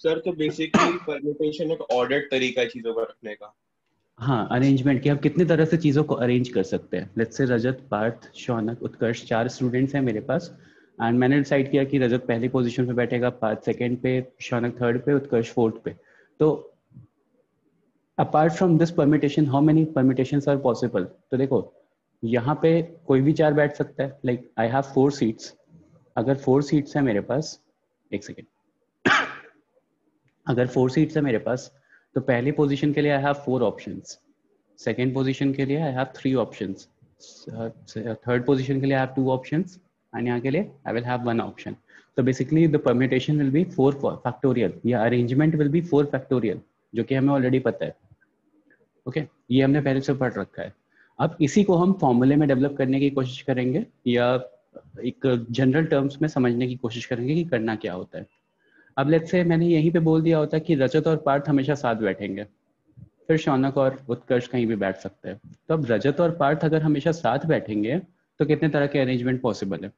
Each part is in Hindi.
सर तो बेसिकली परम्यूटेशन एक ऑर्डर्ड तरीका है चीजों को रखने का। हाँ, अरेंजमेंट कि हम कितनी तरह से चीज़ों को अरेंज कर सकते हैं। Let's say Rajat, Parth, Shaunak, Utkarsh 4 students हैं मेरे पास, एंड मैंने डिसाइड किया कि रजत पहली पोजीशन पे बैठेगा, पार्थ सेकंड पे, शौनक थर्ड पे, उत्कर्ष फोर्थ पे। तो apart from this permutation how many permutations are possible? तो देखो यहाँ पे कोई भी 4 बैठ सकता है। Like I have 4 seats. अगर 4 सीट्स है मेरे पास, एक सेकेंड, अगर 4 सीट्स है मेरे पास, तो पहली पोजीशन के लिए आई हैव 4 ऑप्शंस, सेकेंड पोजीशन के लिए I have 3 options, third position के लिए आई हैव 2 ऑप्शंस, एंड यहाँ के लिए आई विल हैव 1 ऑप्शन। तो basically the permutation will be 4 factorial, या अरेंजमेंट विल बी 4 फैक्टोरियल, जो कि हमें ऑलरेडी पता है। ओके, ये हमने पहले से पढ़ रखा है। अब इसी को हम फॉर्मूले में डेवलप करने की कोशिश करेंगे, या एक जनरल टर्म्स में समझने की कोशिश करेंगे कि करना क्या होता है। अब लेट्स से मैंने यहीं पे बोल दिया होता कि रजत और पार्थ हमेशा साथ बैठेंगे, फिर शौनक और उत्कर्ष कहीं भी बैठ सकते हैं। तो अब रजत और पार्थ अगर हमेशा साथ बैठेंगे तो कितने तरह के अरेंजमेंट पॉसिबल है?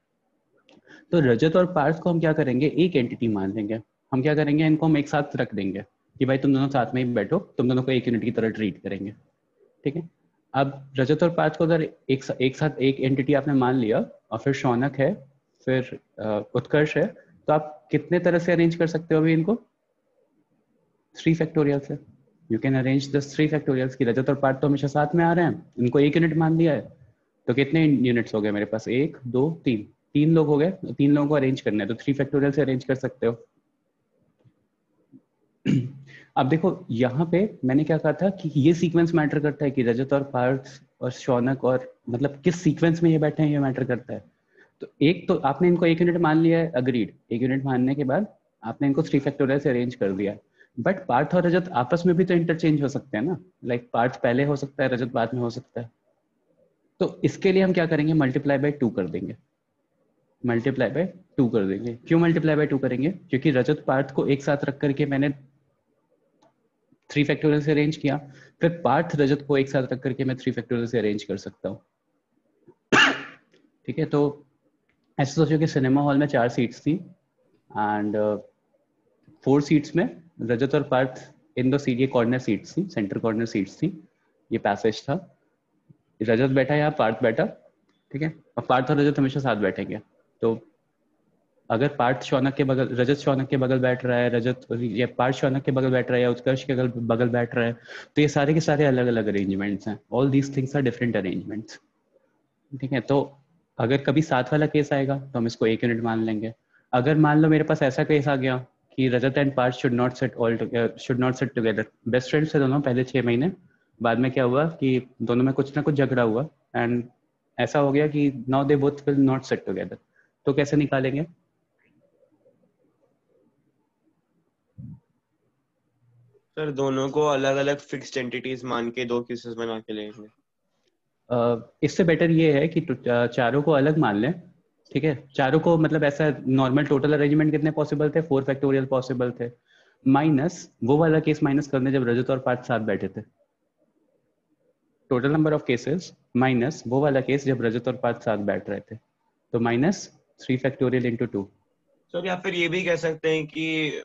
तो रजत और पार्थ को हम क्या करेंगे, एक एंटिटी मान लेंगे। हम क्या करेंगे, इनको हम एक साथ रख देंगे कि भाई तुम दोनों साथ में ही बैठो, तुम दोनों को एक यूनिट की तरह ट्रीट करेंगे। ठीक है। अब रजत और पार्थ को अगर एक साथ एक एंटिटी आपने मान लिया, और फिर शौनक है, फिर उत्कर्ष है, तो आप कितने तरह से अरेंज कर सकते हो अभी इनको? 3 फैक्टोरियल से। You can arrange the 3 factorials की रजत और पार्थ तो हमेशा साथ में आ रहे हैं, इनको एक यूनिट मान दिया है, तो कितने यूनिट्स हो गए मेरे पास? 1 2 3, 3 लोग हो गए, 3 लोगों को अरेंज करना है, तो 3 फैक्टोरियल से अरेंज कर सकते हो। अब देखो यहाँ पे मैंने क्या कहा था कि ये सीक्वेंस मैटर करता है कि रजत और पार्थ और शौनक, और मतलब किस सीक्वेंस में ये बैठे हैं ये मैटर करता है। तो एक तो आपने इनको एक यूनिट मान लिया है, अग्रीड। एक यूनिट मानने के बाद आपने इनको 3 फैक्टोरियल से अरेंज कर दिया, बट पार्थ और रजत आपस में भी तो इंटरचेंज हो सकते हैं ना। लाइक पार्थ पहले हो सकता है, रजत बाद में हो सकता है। तो इसके लिए हम क्या करेंगे, मल्टीप्लाई बाय 2 कर देंगे। मल्टीप्लाई बाय 2 कर देंगे। क्यों मल्टीप्लाई बाय 2 करेंगे? क्योंकि रजत पार्थ को एक साथ रख करके मैंने 3 फैक्टोरियल से अरेंज किया, फिर पार्थ रजत को एक साथ रख करके मैं 3 फैक्टोरियल से अरेंज कर सकता हूँ। ठीक है। तो ऐसे सोचो कि सिनेमा हॉल में 4 सीट्स थी, एंड 4 सीट्स में रजत और पार्थ इन दो सीट, ये कॉर्नर सीट्स थी, सेंटर कॉर्नर सीट्स थी, ये पैसेज था। रजत बैठा यहाँ, पार्थ बैठा। ठीक है। और पार्थ और रजत हमेशा साथ बैठेंगे। तो अगर पार्थ शौनक के बगल, रजत शौनक के बगल बैठ रहा है, रजत या पार्थ शौनक के बगल बैठ रहा है, या उत्कर्ष के बगल बैठ रहा है, तो ये सारे के सारे अलग अलग अरेंजमेंट्स हैं। All these things are different arrangements. ठीक है। तो अगर कभी साथ वाला केस आएगा तो हम इसको एक यूनिट मान लेंगे। अगर मान लो मेरे पास ऐसा केस आ गया कि Rajat and Parth should not sit together, best friends थे दोनों पहले 6 महीने, बाद में क्या हुआ कि दोनों में कुछ ना कुछ झगड़ा हुआ, एंड ऐसा हो गया कि now they both will not sit together, तो कैसे निकालेंगे? सर दोनों को अलग अलग फिक्स्ड एंटिटीज मान के 2 केसेस बना के लेंगे। इससे बेटर ये है कि चारों को अलग मान लें। ठीक है। चारों को मतलब ऐसा नॉर्मल टोटल अरेंजमेंट कितने पॉसिबल थे? 4 फैक्टोरियल पॉसिबल थे, माइनस वो वाला केस माइनस करने जब रजत और पार्थ साथ बैठे थे। Total number of cases minus वो वाला केस जब रजत और पार्थ साथ बैठ रहे थे, तो माइनस 3 फैक्टोरियल इंटू 2। सर या फिर ये भी कह सकते हैं कि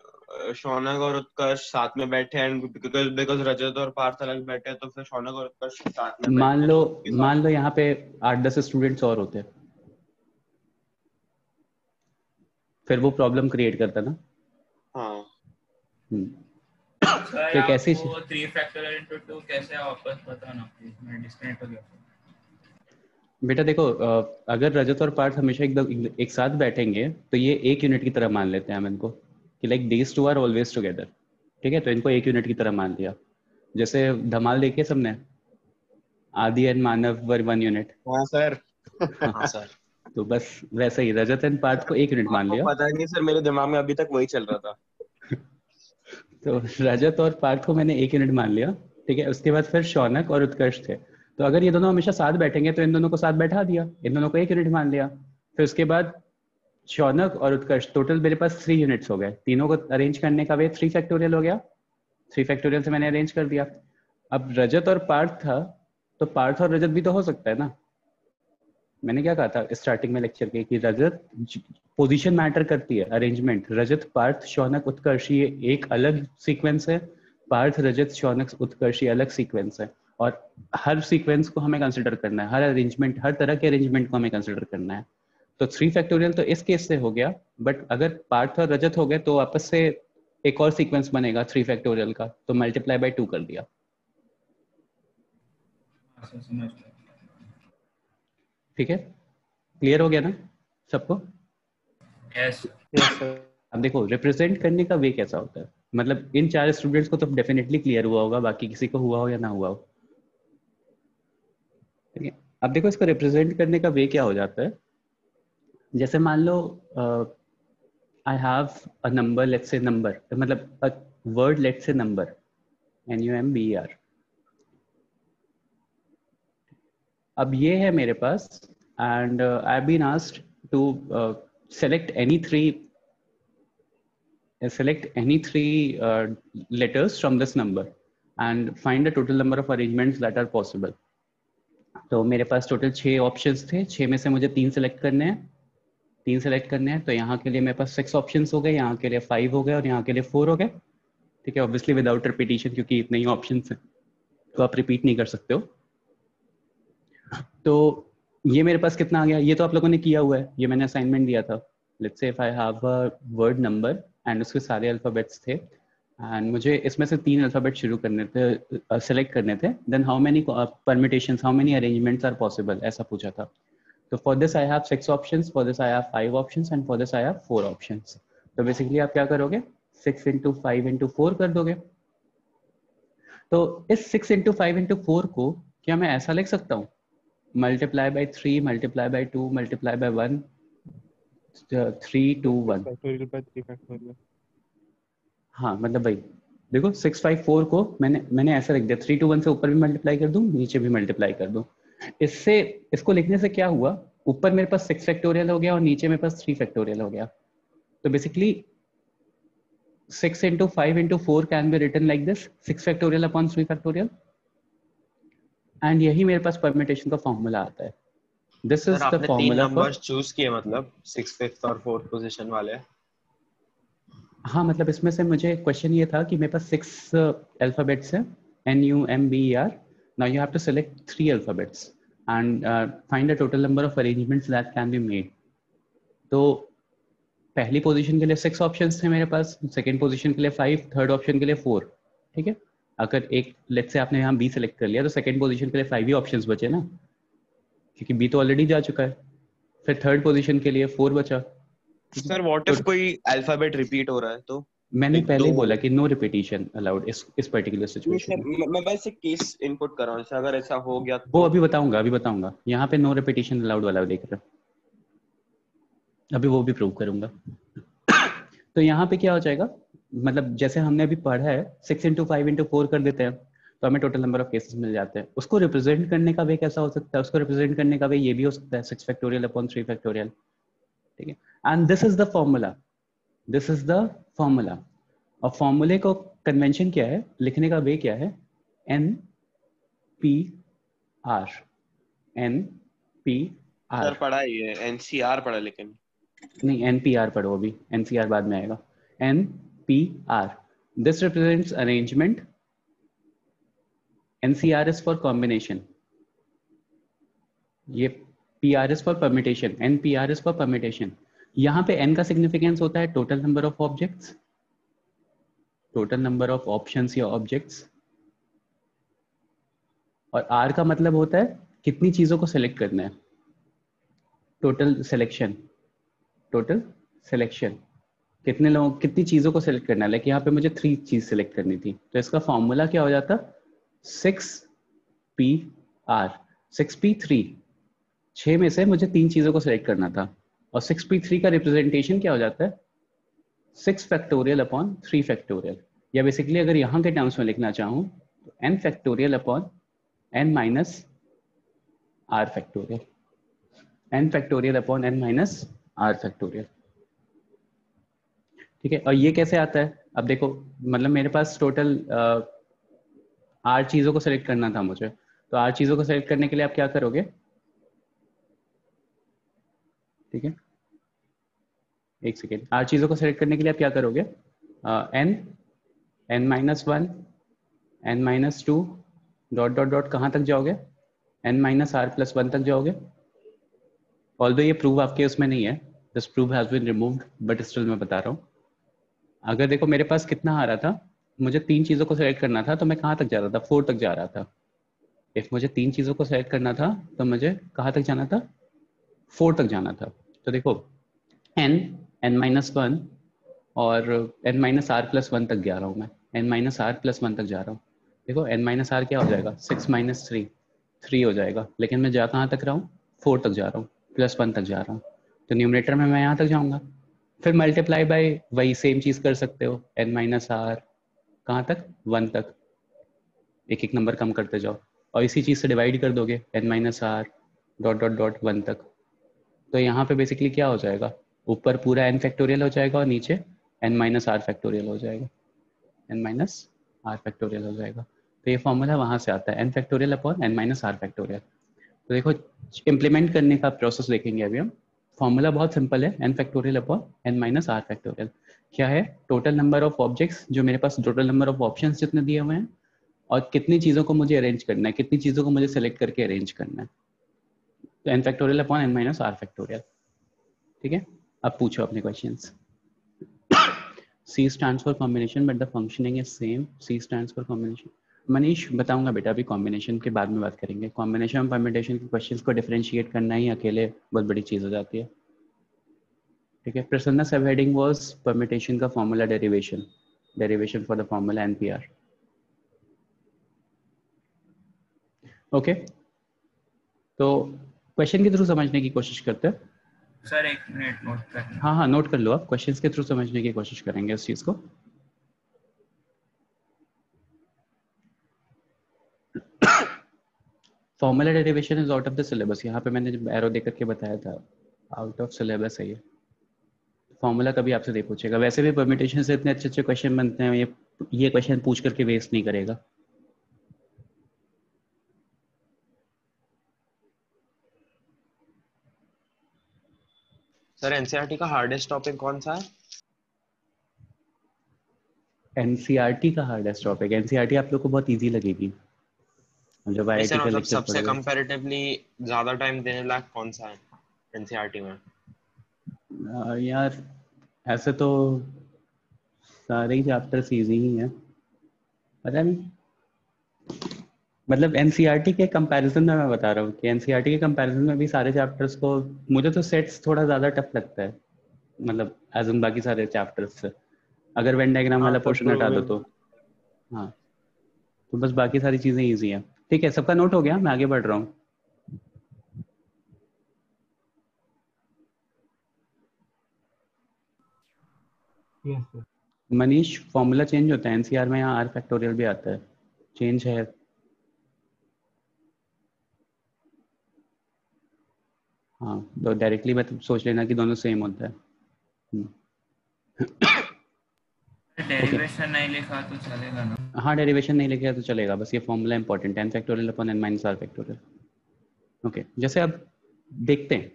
शौनक और उत्कर्ष साथ में बैठे हैं, बिकॉज रजत और पार्थ अलग बैठे हैं, तो फिर शौनक और उत्कर्ष साथ में मान बैठते हैं लो, तो उनके हिसाब मान लो से। यहाँ पे 8-10 स्टूडेंट्स और होते, फिर वो प्रॉब्लम क्रिएट करता ना। हाँ सर तो एक आप ऐसी वो 3 फैक्टोरियल इनटू 2 कैसे वापस बताना प्लीज, मैं डिस्कनेक्ट हो गया। बेटा देखो, अगर रजत और पार्थ हमेशा एकदम एक साथ बैठेंगे तो ये एक यूनिट की तरह मान लेते हैं हम इनको, कि like these two are always together. ठीक है। तो इनको एक यूनिट की तरह मान लिया। जैसे धमाल देखिए सबने, आदि एंड मानव वर 1 यूनिट। हाँ सर। हाँ सर। तो बस वैसे ही रजत एंड पार्थ को एक यूनिट मान आपको लिया। पता नहीं सर, मेरे दिमाग में अभी तक वही चल रहा था। तो रजत और पार्थ को मैंने एक यूनिट मान लिया। ठीक है। उसके बाद फिर शौनक और उत्कर्ष थे, तो अगर ये दोनों हमेशा साथ बैठेंगे तो इन दोनों को साथ बैठा दिया, इन दोनों को एक यूनिट मान लिया। फिर उसके बाद शौनक और उत्कर्ष, टोटल मेरे पास 3 यूनिट्स हो गए। तीनों को अरेंज करने का वे 3 फैक्टोरियल हो गया। 3 फैक्टोरियल से मैंने अरेंज कर दिया। अब रजत और पार्थ था, तो पार्थ और रजत भी तो हो सकता है ना। मैंने क्या कहा था स्टार्टिंग में लेक्चर के कि रजत पोजीशन मैटर करती है, अरेंजमेंट। रजत पार्थ शौनक उत्कर्ष ये एक अलग सीक्वेंस है, पार्थ रजत शौनक उत्कर्ष ये अलग सीक्वेंस है, और हर सीक्वेंस को हमें कंसिडर करना है, हर अरेंजमेंट, हर तरह के अरेंजमेंट को हमें कंसिडर करना है। तो 3 फैक्टोरियल तो इस केस से हो गया, बट अगर पार्थ और रजत हो गए तो वापस से एक और सीक्वेंस बनेगा 3 फैक्टोरियल का, तो मल्टीप्लाई बाय 2 कर दिया। ठीक है, क्लियर हो गया ना सबको? यस अब देखो रिप्रेजेंट करने का वे कैसा होता है, मतलब इन 4 स्टूडेंट्स को तो डेफिनेटली क्लियर हुआ होगा, बाकी किसी को हुआ हो या ना हुआ हो। ठीक है, अब देखो इसको रिप्रेजेंट करने का वे क्या हो जाता है। जैसे मान लो I have a number, let's say number, मतलब a word, let's say number, NUMBER। अब ये है मेरे पास, and I have been asked to select any three letters from this number and find the total number of arrangements that are possible. तो मेरे पास टोटल 6 ऑप्शंस थे, 6 में से मुझे 3 सेलेक्ट करने हैं, 3 सेलेक्ट करने हैं, तो यहाँ के लिए मेरे पास 6 ऑप्शंस हो गए, यहाँ के लिए 5 हो गए और यहाँ के लिए 4 हो गए। ठीक है, ऑब्वियसली विदाउट रिपीटिशन, क्योंकि इतने ही ऑप्शंस हैं तो आप रिपीट नहीं कर सकते हो। तो ये मेरे पास कितना आ गया, ये तो आप लोगों ने किया हुआ है, ये मैंने असाइनमेंट दिया था। Let's say if I have a word number and उसके सारे अल्फाबेट्स थे, एंड मुझे इसमें से 3 अल्फाबेट शुरू करने थे, सेलेक्ट करने थे, then how many permutations, how many arrangements are possible, ऐसा पूछा था। तो for this I have 6 options, for this I have 5 options and for this I have 4 options. तो बेसिकली आप क्या करोगे, 6 into 5 into 4 कर दोगे। तो इस 6 into 5 into 4 को क्या मैं ऐसा लिख सकता हूँ, multiply by 3, multiply by 2, multiply by 1, 3 2 1। हाँ मतलब भाई देखो 654 को मैंने ऐसा लिख दिया, 3 2 1 से ऊपर भी मल्टीप्लाई कर दूं, नीचे भी मल्टीप्लाई कर दूं। इससे इसको लिखने से क्या हुआ, ऊपर मेरे पास 6 फैक्टोरियल हो गया और नीचे मेरे पास 3 फैक्टोरियल हो गया। तो basically 6 into 5 into 4 can be written like this, 6 factorial upon 3 factorial, and यही मेरे पास परम्यूटेशन का फॉर्मूला आता है। This is the formula. 3 numbers choose किए, मतलब 6th 5th और 4th पोजीशन वाले। हाँ मतलब इसमें से मुझे क्वेश्चन ये था कि मेरे पास 6 अल्फाबेट्स हैं, NUMBER। Now you have to select 3 alphabets and find the total number of arrangements that can be made. तो पहली पोजीशन के लिए 6 ऑप्शंस थे मेरे पास, सेकंड पोजीशन के लिए 5, थर्ड ऑप्शन के लिए 4। ठीक है, अगर एक लेट्स से आपने यहाँ B सेलेक्ट कर लिया तो सेकंड पोजीशन के लिए 5 ही ऑप्शंस बचे ना, क्योंकि B तो ऑलरेडी जा चुका है। फिर थर्ड पोजीशन के लिए 4 बचा। सर व्हाट इफ कोई अल्फाबेट रिपीट हो रहा है तो? मैंने पहले ही बोला कि नो रिपीटिशन अलाउड इस पर्टिकुलर सिचुएशन में। मैं बस एक केस इनपुट कर रहा हूँ, अगर ऐसा हो गया तो वो अभी बताऊंगा। यहाँ पे नो रिपीटिशन अलाउड वाला देख रहे हो, अभी वो भी प्रूव करूंगा। तो यहाँ पे क्या हो जाएगा, मतलब जैसे हमने अभी पढ़ा है 6 into 5 into 4 कर देते हैं तो हमें टोटल नंबर ऑफ केसेस मिल जाते हैं। उसको रिप्रेजेंट करने का वे कैसा हो सकता है, उसको रिप्रेजेंट करने का वे ये भी हो सकता है 6 फैक्टोरियल अपॉन 3 फैक्टोरियल। ठीक है, and this is the formula, this is the formula. और फॉर्मूले को कन्वेंशन क्या है, लिखने का वे क्या है, NPR। NPR सर पढ़ा ही है, NCR पढ़ा, लेकिन नहीं NPR पढ़ो, अभी NCR बाद में आएगा। NPR, this represents arrangement, NCR is for combination, ये PR is for permutation, NPR is for permutation। यहाँ पे N का सिग्निफिकेंस होता है total number of objects, total number of options या ऑब्जेक्ट्स, और R का मतलब होता है कितनी चीजों को सेलेक्ट करना है, टोटल सिलेक्शन। टोटल सिलेक्शन, कितने लोगों, कितनी चीजों को सेलेक्ट करना है। लाइक यहाँ पे मुझे 3 चीज सेलेक्ट करनी थी, तो इसका फॉर्मूला क्या हो जाता, 6PR। 6P3, 6 में से मुझे 3 चीजों को सेलेक्ट करना था, और 6P3 का रिप्रेजेंटेशन क्या हो जाता है, 6 फैक्टोरियल अपॉन 3 फैक्टोरियल। या बेसिकली अगर यहाँ के टर्म्स में लिखना चाहूँ तो N factorial upon N minus R factorial, N factorial upon N minus R factorial. ठीक है, और ये कैसे आता है, अब देखो मतलब मेरे पास टोटल 8 चीजों को सेलेक्ट करना था मुझे, तो 8 चीजों को सेलेक्ट करने के लिए आप क्या करोगे, ठीक है, एक सेकेंड। 8 चीज़ों को सेलेक्ट करने के लिए आप क्या करोगे, n -1 n -2 dot dot dot कहाँ तक जाओगे, n-r+1 तक जाओगे। ऑल्दो ये प्रूव आपके उसमें नहीं है, this proof has been removed, but still मैं बता रहा हूँ। अगर देखो मेरे पास कितना आ रहा था, मुझे 3 चीज़ों को सेलेक्ट करना था, तो मैं कहाँ तक जा रहा था, 4 तक जा रहा था। इफ मुझे 3 चीज़ों को सेलेक्ट करना था तो मुझे कहाँ तक जाना था, 4 तक जाना था। तो देखो n-1 और n-r+1 तक जा रहा हूँ मैं, n-r+1 तक जा रहा हूँ। देखो n-r क्या हो जाएगा, 6 - 3 3 हो जाएगा, लेकिन मैं जा कहाँ तक रहा हूँ, 4 तक जा रहा हूँ, +1 तक जा रहा हूँ। तो न्यूमरेटर में मैं यहाँ तक जाऊँगा, फिर मल्टीप्लाई बाय वही सेम चीज़ कर सकते हो, n-r कहाँ तक, 1 तक, एक एक नंबर कम करते जाओ और इसी चीज़ से डिवाइड कर दोगे n-r डॉट डॉट डॉट 1 तक। तो यहाँ पे बेसिकली क्या हो जाएगा, ऊपर पूरा n फैक्टोरियल हो जाएगा और नीचे n-r फैक्टोरियल हो जाएगा, n-r फैक्टोरियल हो जाएगा। तो ये फॉर्मूला वहाँ से आता है, n factorial upon n-r factorial. तो देखो इम्प्लीमेंट करने का प्रोसेस देखेंगे अभी हम। फॉर्मूला बहुत सिंपल है, n factorial upon n-r factorial. क्या है, टोटल नंबर ऑफ ऑब्जेक्ट्स जो मेरे पास, टोटल नंबर ऑफ ऑप्शंस जितने दिए हुए हैं और कितनी चीज़ों को मुझे अरेंज करना है, कितनी चीज़ों को मुझे सेलेक्ट करके अरेंज करना है। तो n factorial upon n-r factorial. ठीक है, अब पूछो अपने questions. C stands for combination but the functioning is same. C stands for combination. Manish बताऊंगा बेटा, अभी कॉम्बिनेशन के बाद में बात करेंगे। कॉम्बिनेशन और परम्यूटेशन के क्वेश्चंस को डिफरेंशिएट करना ही अकेले बहुत बड़ी चीज़ हो जाती है। ठीक है, प्रसन्ना सब हेडिंग वाज परम्यूटेशन का formula derivation for the formula NPR। Okay, तो क्वेश्चन के थ्रू समझने की कोशिश करते हैं। सर 1 मिनट नोट करना। हाँ नोट कर लो आप, क्वेश्चंस के थ्रू समझने की कोशिश करेंगे उस चीज़ को। Formula derivation is out of the syllabus. यहाँ पे मैंने जब एरो देकर के बताया था, आउट ऑफ सिलेबस है ये। फॉर्मूला कभी आपसे नहीं पूछेगा, वैसे भी परम्यूटेशन से इतने अच्छे अच्छे क्वेश्चन बनते हैं, ये क्वेश्चन पूछ करके वेस्ट नहीं करेगा। सर एनसीईआरटी का हार्डेस्ट टॉपिक कौन सा है? एनसीईआरटी का हार्डेस्ट टॉपिक, एनसीईआरटी आप लोग को बहुत इजी लगेगी जब नहीं आईआईटी सर, का मतलब लेक्चर सबसे पढ़ोगे। कंपैरेटिवली ज्यादा टाइम देने लायक कौन सा है एनसीईआरटी में? यार ऐसे तो सारे ही चैप्टर्स इजी ही हैं, पता नहीं, मतलब एनसीईआरटी के कंपैरिजन में मैं बता रहा हूँ कि एनसीईआरटी के कंपैरिजन में भी सारे चैप्टर्स को, मुझे तो सेट्स थोड़ा ज़्यादा टफ लगता है, मतलब एज उन बाकी सारे चैप्टर्स से, अगर वेन डायग्राम हाँ वाला सर, पोर्शन हटा दो तो। हाँ, तो बस बाकी सारी चीज़ें ईजी हैं। ठीक है, सबका नोट हो गया, मैं आगे बढ़ रहा हूँ। Yes sir. Manish, formula change होता है एनसीआर में, यहाँ आर फैक्टोरियल भी आता है, चेंज है। हाँ, तो डायरेक्टली मत सोच लेना कि दोनों सेम होता है। डेरिवेशन नहीं लिखा तो चलेगा ना? हाँ, डेरिवेशन नहीं लिखा तो चलेगा, बस ये फॉर्मूला इंपॉर्टेंट है, n factorial upon n-r factorial. Okay, जैसे अब देखते हैं,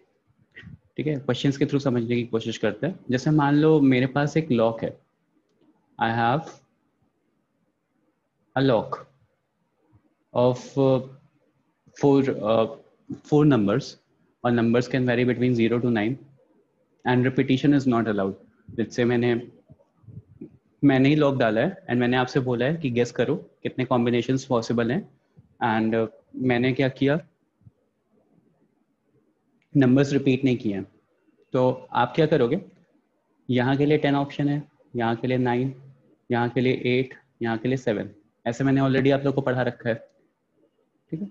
ठीक है, क्वेश्चंस के थ्रू समझने की कोशिश करते हैं। जैसे मान लो मेरे पास एक लॉक है, आई have a lock of four numbers, और numbers can vary between 0 to 9 and repetition is not allowed। जिससे मैंने ही लॉक डाला है एंड मैंने आपसे बोला है कि गेस करो कितने कॉम्बिनेशंस पॉसिबल हैं, एंड मैंने क्या किया, नंबर्स रिपीट नहीं किए हैं। तो आप क्या करोगे, यहाँ के लिए 10 ऑप्शन है, यहाँ के लिए 9, यहाँ के लिए 8, यहाँ के लिए 7, ऐसे मैंने ऑलरेडी आप लोग को पढ़ा रखा है। ठीक है,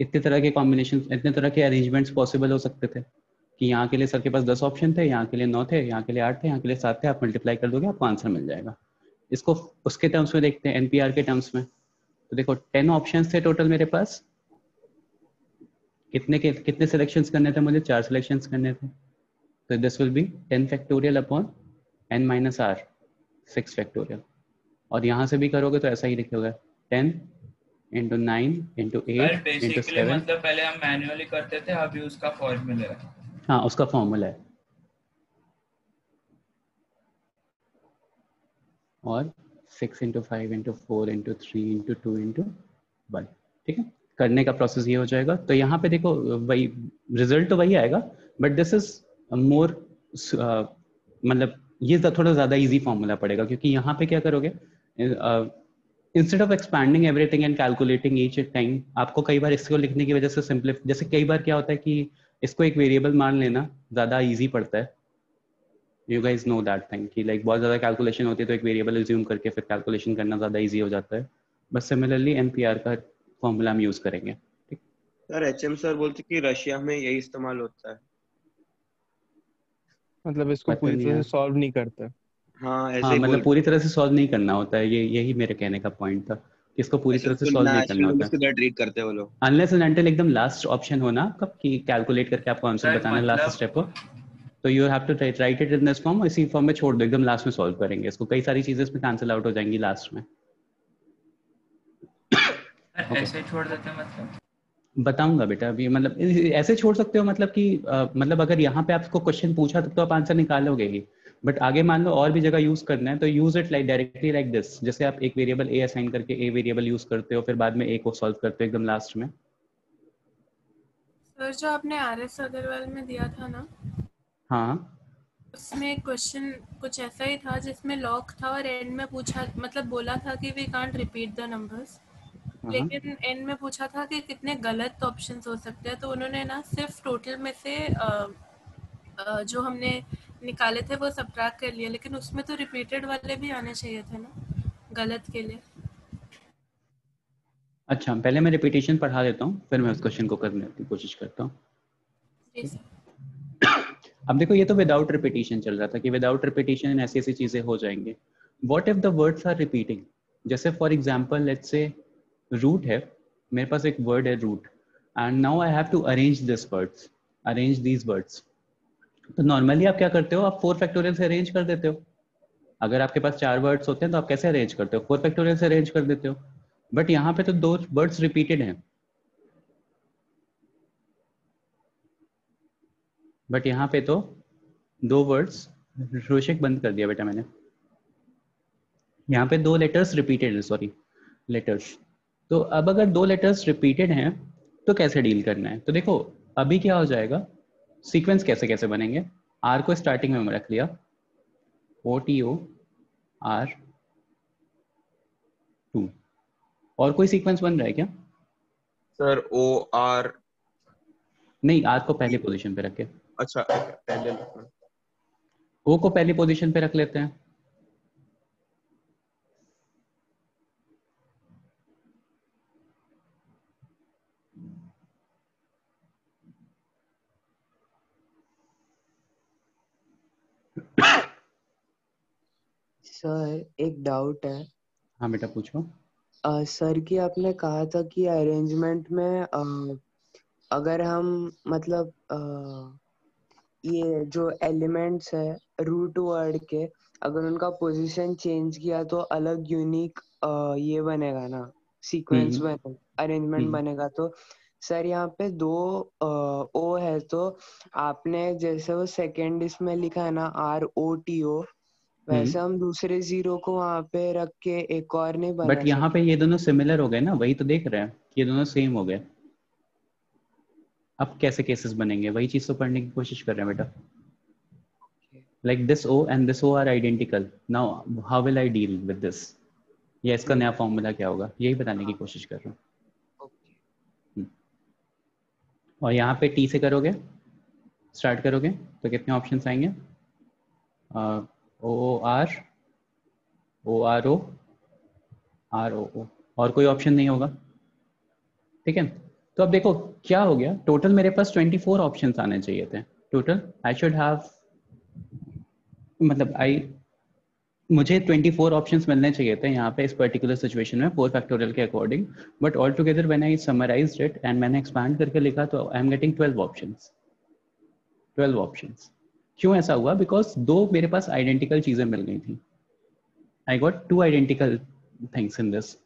इतने तरह के कॉम्बिनेशन, इतने तरह के अरेंजमेंट्स पॉसिबल हो सकते थे कि यहाँ के लिए सर के पास 10 ऑप्शन थे, यहाँ के लिए 9 थे, यहाँ के लिए 8 थे, यहाँ के लिए 7 थे, आप मल्टीप्लाई कर दोगे आपको आंसर मिल जाएगा। इसको उसके टर्म्स में देखते हैं, एनपीआर के टर्म्स में। तो देखो 10 ऑप्शंस थे टोटल मेरे पास, कितने सिलेक्शंस करने थे मुझे, 4 सिलेक्शंस करने थे। तो this will B 10 factorial upon n-r 6 factorial. और यहाँ से भी करोगे तो ऐसा ही लिखोगे, 10 into 9 into 8 into बेसिकली 7। मतलब पहले हम मैन्युअली करते थे, अभी उसका फॉर्मूला है। हाँ उसका फॉर्मूला है, और 6 into 5 into 4 into 3 into 2 into 1, ठीक है। करने का प्रोसेस ये हो जाएगा। तो यहाँ पे देखो वही रिजल्ट तो वही आएगा, बट दिस इज मोर, मतलब ये थोड़ा ज़्यादा इजी फॉर्मूला पड़ेगा, क्योंकि यहाँ पे क्या करोगे, instead of expanding everything and calculating each time, आपको कई बार इसको लिखने की वजह से सिंपलीफाई, जैसे कई बार क्या होता है कि इसको एक वेरिएबल मान लेना ज़्यादा ईजी पड़ता है। You guys know that thing कि लाइक बहुत ज़्यादा कैलकुलेशन होती है तो एक वेरिएबल एज्यूम करके फिर कैलकुलेशन करना ज़्यादा ईजी हो जाता है। बस सिमिलरली एनपीआर का फॉर्मूला हम यूज़ करेंगे। ठीक सर एचएम सर बोलते कि रशिया में यही इस्तेमाल होता है। मतलब इसको पता पूरी नहीं तरह यार। से सॉल्व नहीं करता। हाँ ऐसे हाँ ही मतलब बोल, पूरी तरह से सॉल्व नहीं करना होता है, ये यही मेरे कहने का पॉइंट था कि इसको पूरी ऐसे तरह से उसको सॉल्व नहीं करना नेचुरल होता नंबर्स है, की तरह ट्रीट करते हैं वो लोग। अनलेस एंड अनटिल एकदम लास्ट ऑप्शन हो ना कब कि कैलकुलेट करके आपको आंसर सर बताना है लास्ट स्टेप हो, तो you have to write it in this form, इसी फॉर्म में छोड़ दो, एकदम लास्ट में सॉल्व करेंगे इसको, कई सारी चीजें इसमें कैंसिल आउट हो जाएंगी लास्ट में। सर ऐसे छोड़ देते हैं मतलब? बताऊंगा बेटा अभी, मतलब ऐसे छोड़ सकते हो, मतलब कि मतलब अगर यहाँ पे आपको क्वेश्चन पूछा तो आप आंसर निकालोगे ही, बट आगे मान लो और भी जगह यूज करना है तो use it like directly like this, जैसे आप एक वेरिएबल ए असाइन करके ए वेरिएबल यूज करते हो, फिर बाद में ए को सॉल्व करते हो एकदम लास्ट में। सर जो आपने आर.एस. अग्रवाल में दिया था ना, हाँ उसमें क्वेश्चन कुछ ऐसा ही था जिसमें लॉक था और एंड में पूछा, मतलब बोला था कि we can't repeat the numbers, हाँ लेकिन एंड में पूछा था कि कितने गलत ऑप्शंस हो सकते हैं, तो उन्होंने ना सिर्फ टोटल में से जो हमने निकाले थे वो सब्ट्रैक्ट कर लिया, लेकिन उसमें तो रिपीटेड वाले भी आने चाहिए थे ना गलत के लिए। अच्छा पहले मैं रिपीटेशन पढ़ा देता हूँ, फिर मैं उस क्वेश्चन को करने की कोशिश करता हूँ। जी सर। अब देखो ये तो विदाउट रिपीटेशन चल रहा था कि विदाउट रिपीटेशन ऐसी ऐसी चीजें हो जाएंगी। What if the words are repeating, जैसे for example let's say root है, मेरे पास एक वर्ड है root, and now I have to arrange this words, arrange these words. तो नॉर्मली आप क्या करते हो, आप 4 फैक्टोरियल से अरेंज कर देते हो। अगर आपके पास 4 वर्ड्स होते हैं तो आप कैसे अरेंज करते हो, 4 फैक्टोरियल से अरेंज कर देते हो। बट यहाँ पे तो 2 वर्ड्स रिपीटेड हैं, बट यहाँ पे तो 2 वर्ड्स, रोशक बंद कर दिया बेटा मैंने, यहाँ पे 2 लेटर्स रिपीटेड है, सॉरी लेटर्स। तो अब अगर 2 लेटर्स रिपीटेड हैं तो कैसे डील करना है, तो देखो अभी क्या हो जाएगा, सीक्वेंस कैसे कैसे बनेंगे, आर को स्टार्टिंग में रख लिया, OTO R2, और कोई सीक्वेंस बन रहा है क्या? सर OR, नहीं आर को पहली पोजीशन पे रखे, अच्छा पहले लिखना। ओ को पहली पोजीशन पे रख लेते हैं। सर एक डाउट है। हाँ बेटा पूछो। सर की आपने कहा था कि अरेंजमेंट में अगर हम मतलब ये जो एलिमेंट्स है रूट वर्ड के, अगर उनका पोजीशन चेंज किया तो अलग यूनिक ये बनेगा ना, सीक्वेंस बनेगा, अरेंजमेंट बनेगा। तो सर यहाँ पे 2 ओ है, तो आपने जैसे वो सेकेंड इसमें लिखा है ना ROTO, वैसे हम दूसरे 0 को वहां पे रख के एक और नहीं बना बट यहाँ पे ये दोनों सिमिलर हो गए ना, वही तो देख रहे हैं, ये दोनों सेम हो गए। अब कैसे केसेस बनेंगे वही चीज तो पढ़ने की कोशिश कर रहे हैं बेटा। Like this O and this O are identical, now how will I deal with this, या इसका नया फॉर्मूला क्या होगा, यही बताने की कोशिश कर रहा हूँ। और यहाँ पे T से करोगे, स्टार्ट करोगे तो कितने ऑप्शंस आएंगे, OR ORO ROO, और कोई ऑप्शन नहीं होगा, ठीक है। तो अब देखो क्या हो गया, टोटल मेरे पास 24 ऑप्शंस आने चाहिए थे टोटल, आई शुड हैव, मतलब मुझे 24 ऑप्शंस मिलने चाहिए थे यहाँ पे इस पर्टिकुलर सिचुएशन में 4 फैक्टोरियल के according, but all together when I summarised it and मैंने एक्सपैंड करके लिखा तो I am getting 12 options. 12 options क्यों ऐसा हुआ, बिकॉज 2 मेरे पास आइडेंटिकल चीजें मिल गई थी, I got 2 identical things in this.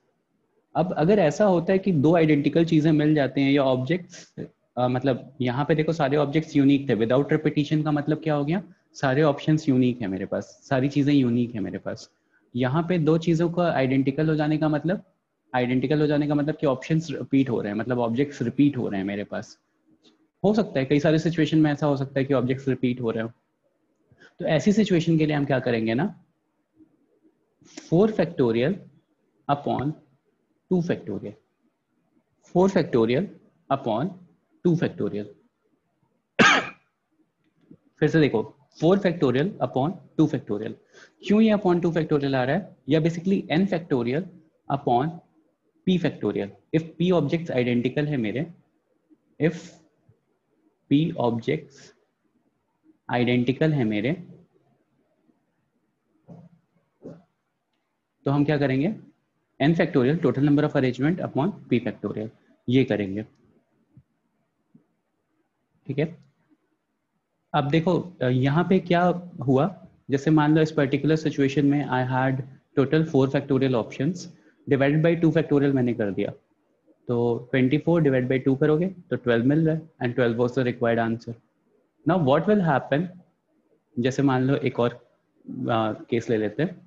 अब अगर ऐसा होता है कि 2 आइडेंटिकल चीजें मिल जाते हैं या ऑब्जेक्ट्स मतलब यहाँ पे देखो सारे ऑब्जेक्ट्स यूनिक थे। विदाउट रिपीटिशन का मतलब क्या हो गया, सारे ऑप्शंस यूनिक है मेरे पास, सारी चीजें यूनिक है मेरे पास। यहाँ पे दो चीजों का आइडेंटिकल हो जाने का मतलब, आइडेंटिकल हो जाने का मतलब कि ऑप्शंस रिपीट हो रहे हैं, मतलब ऑब्जेक्ट्स रिपीट हो रहे हैं मेरे पास। हो सकता है कई सारे सिचुएशन में ऐसा हो सकता है कि ऑब्जेक्ट्स रिपीट हो रहे हो। तो ऐसी सिचुएशन के लिए हम क्या करेंगे ना, 4 factorial upon 2 factorial, 4 factorial upon 2 factorial. फिर से देखो 4 फैक्टोरियल अपॉन 2 फैक्टोरियल। क्यों ये अपॉन 2 फैक्टोरियल आ रहा है, या basically n factorial upon p factorial. If p objects identical है मेरे, इफ p ऑब्जेक्ट्स आइडेंटिकल है मेरे, तो हम क्या करेंगे, n factorial total number of arrangement upon p factorial, ये करेंगे। ठीक है। अब देखो यहाँ पे क्या हुआ, जैसे मान लो इस पर्टिकुलर सिचुएशन में I had total 4 factorial options, divided by 2 factorial मैंने कर दिया, तो 24 डिवाइड बाय 2 करोगे तो 12 मिल रहा है, and 12 was the required answer. Now what will happen, जैसे मान लो एक और केस ले लेते हैं।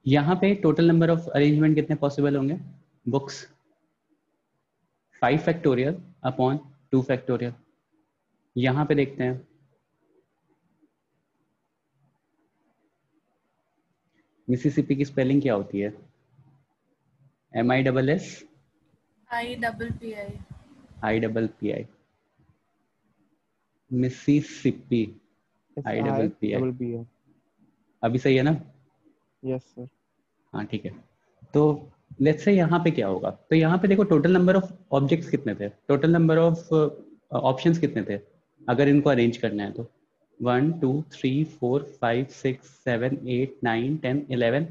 यहाँ पे टोटल नंबर ऑफ अरेंजमेंट कितने पॉसिबल होंगे, बुक्स 5 फैक्टोरियल अपॉन 2 फैक्टोरियल। यहाँ पे देखते हैं, मिसिसिपी की स्पेलिंग क्या होती है, MISS IPPI, मिसिसिपी IPPI। अभी सही है ना? Yes sir. हाँ ठीक है। तो लेट्स से यहाँ पे क्या होगा, तो यहाँ पे देखो टोटल नंबर ऑफ ऑब्जेक्ट्स कितने थे, टोटल नंबर ऑफ ऑप्शंस कितने थे, अगर इनको अरेंज करना है तो 1 2 3 4 5 6 7 8 9 10 11।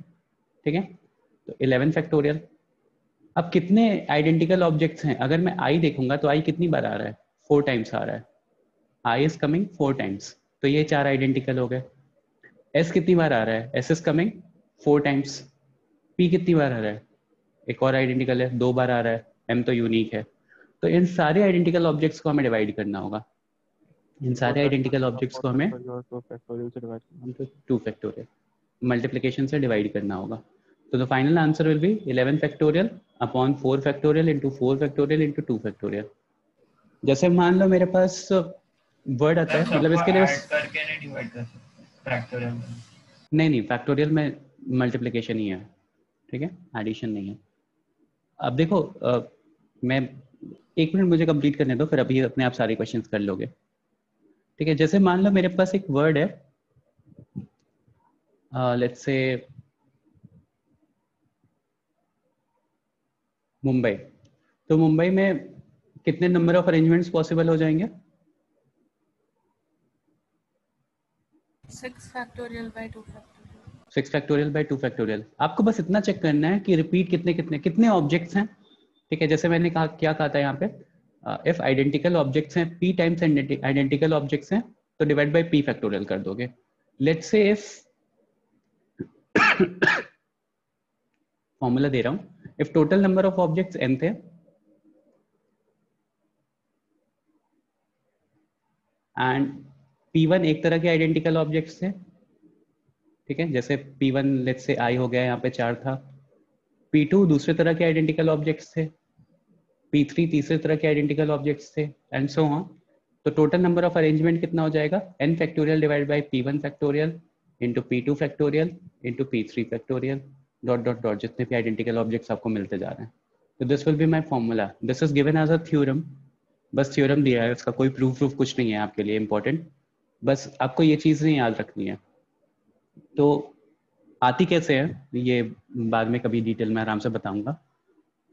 ठीक है, तो 11 फैक्टोरियल। अब कितने आइडेंटिकल ऑब्जेक्ट्स हैं, अगर मैं आई देखूंगा तो आई कितनी बार आ रहा है, 4 टाइम्स आ रहा है, आई इज कमिंग 4 टाइम्स, तो ये 4 आइडेंटिकल हो गए। एस कितनी बार आ रहा है, S is coming 4 times. P कितनी बार आ रहा है, एक और आइडेंटिकल है, 2 बार आ रहा है, एम तो यूनिक है। तो इन सारे आइडेंटिकल ऑब्जेक्ट्स को हमें डिवाइड करना होगा, इन सारे आइडेंटिकल ऑब्जेक्ट्स को हमें 2 फैक्टोरियल मल्टीप्लिकेशन से डिवाइड करना होगा। तो the final answer will be 11 factorial upon 4 factorial into 4 factorial into 2 factorial. जैसे मान लो मेरे पास वर्ड आता है, मतलब इसके लिए ऐड करके नहीं डिवाइड कर सकते फैक्टोरियल में? नहीं, फैक्टोरियल में मल्टीप्लिकेशन ही है, ठीक है, एडिशन नहीं है। अब देखो मैं 1 मिनट मुझे कंप्लीट करने दो, फिर अभी अपने आप सारे क्वेश्चंस कर लोगे। ठीक है, जैसे मान लो मेरे पास एक वर्ड है, लेट्स से मुंबई। तो मुंबई में कितने नंबर ऑफ अरेंजमेंट्स पॉसिबल हो जाएंगे? 6 factorial by 2 factorial. 6 factorial by 2 factorial. आपको बस इतना चेक करना है कि रिपीट कितने कितने कितने ऑब्जेक्ट्स हैं। ठीक है, जैसे मैंने कहा, क्या कहा था यहाँ पे, इफ आइडेंटिकल ऑब्जेक्ट्स हैं, p टाइम्स आइडेंटिकल ऑब्जेक्ट्स हैं, तो डिवाइड बाय p फैक्टोरियल कर दोगे। लेट्स से इफ फॉर्मूला दे रहा हूं, if total number of objects n थे एंड p1 एक तरह के आइडेंटिकल ऑब्जेक्ट्स थे, ठीक है, जैसे p1 लेट्स से i हो गया, यहाँ पे 4 था, p2 दूसरे तरह के आइडेंटिकल ऑब्जेक्ट्स थे, p3 तीसरे तरह के आइडेंटिकल ऑब्जेक्ट्स थे, एंड सो ऑन। तो टोटल नंबर ऑफ अरेंजमेंट कितना हो जाएगा, n factorial divide by p1 factorial into p2 factorial into p3 factorial dot dot dot, जितने भी आइडेंटिकल ऑब्जेक्ट्स आपको मिलते जा रहे हैं। तो this will be my formula, this is given as a theorem, बस थ्योरम दिया है, उसका कोई प्रूफ कुछ नहीं है आपके लिए इंपॉर्टेंट, बस आपको ये चीज़ नहीं याद रखनी है। तो आती कैसे है ये बाद में कभी डिटेल में आराम से बताऊंगा।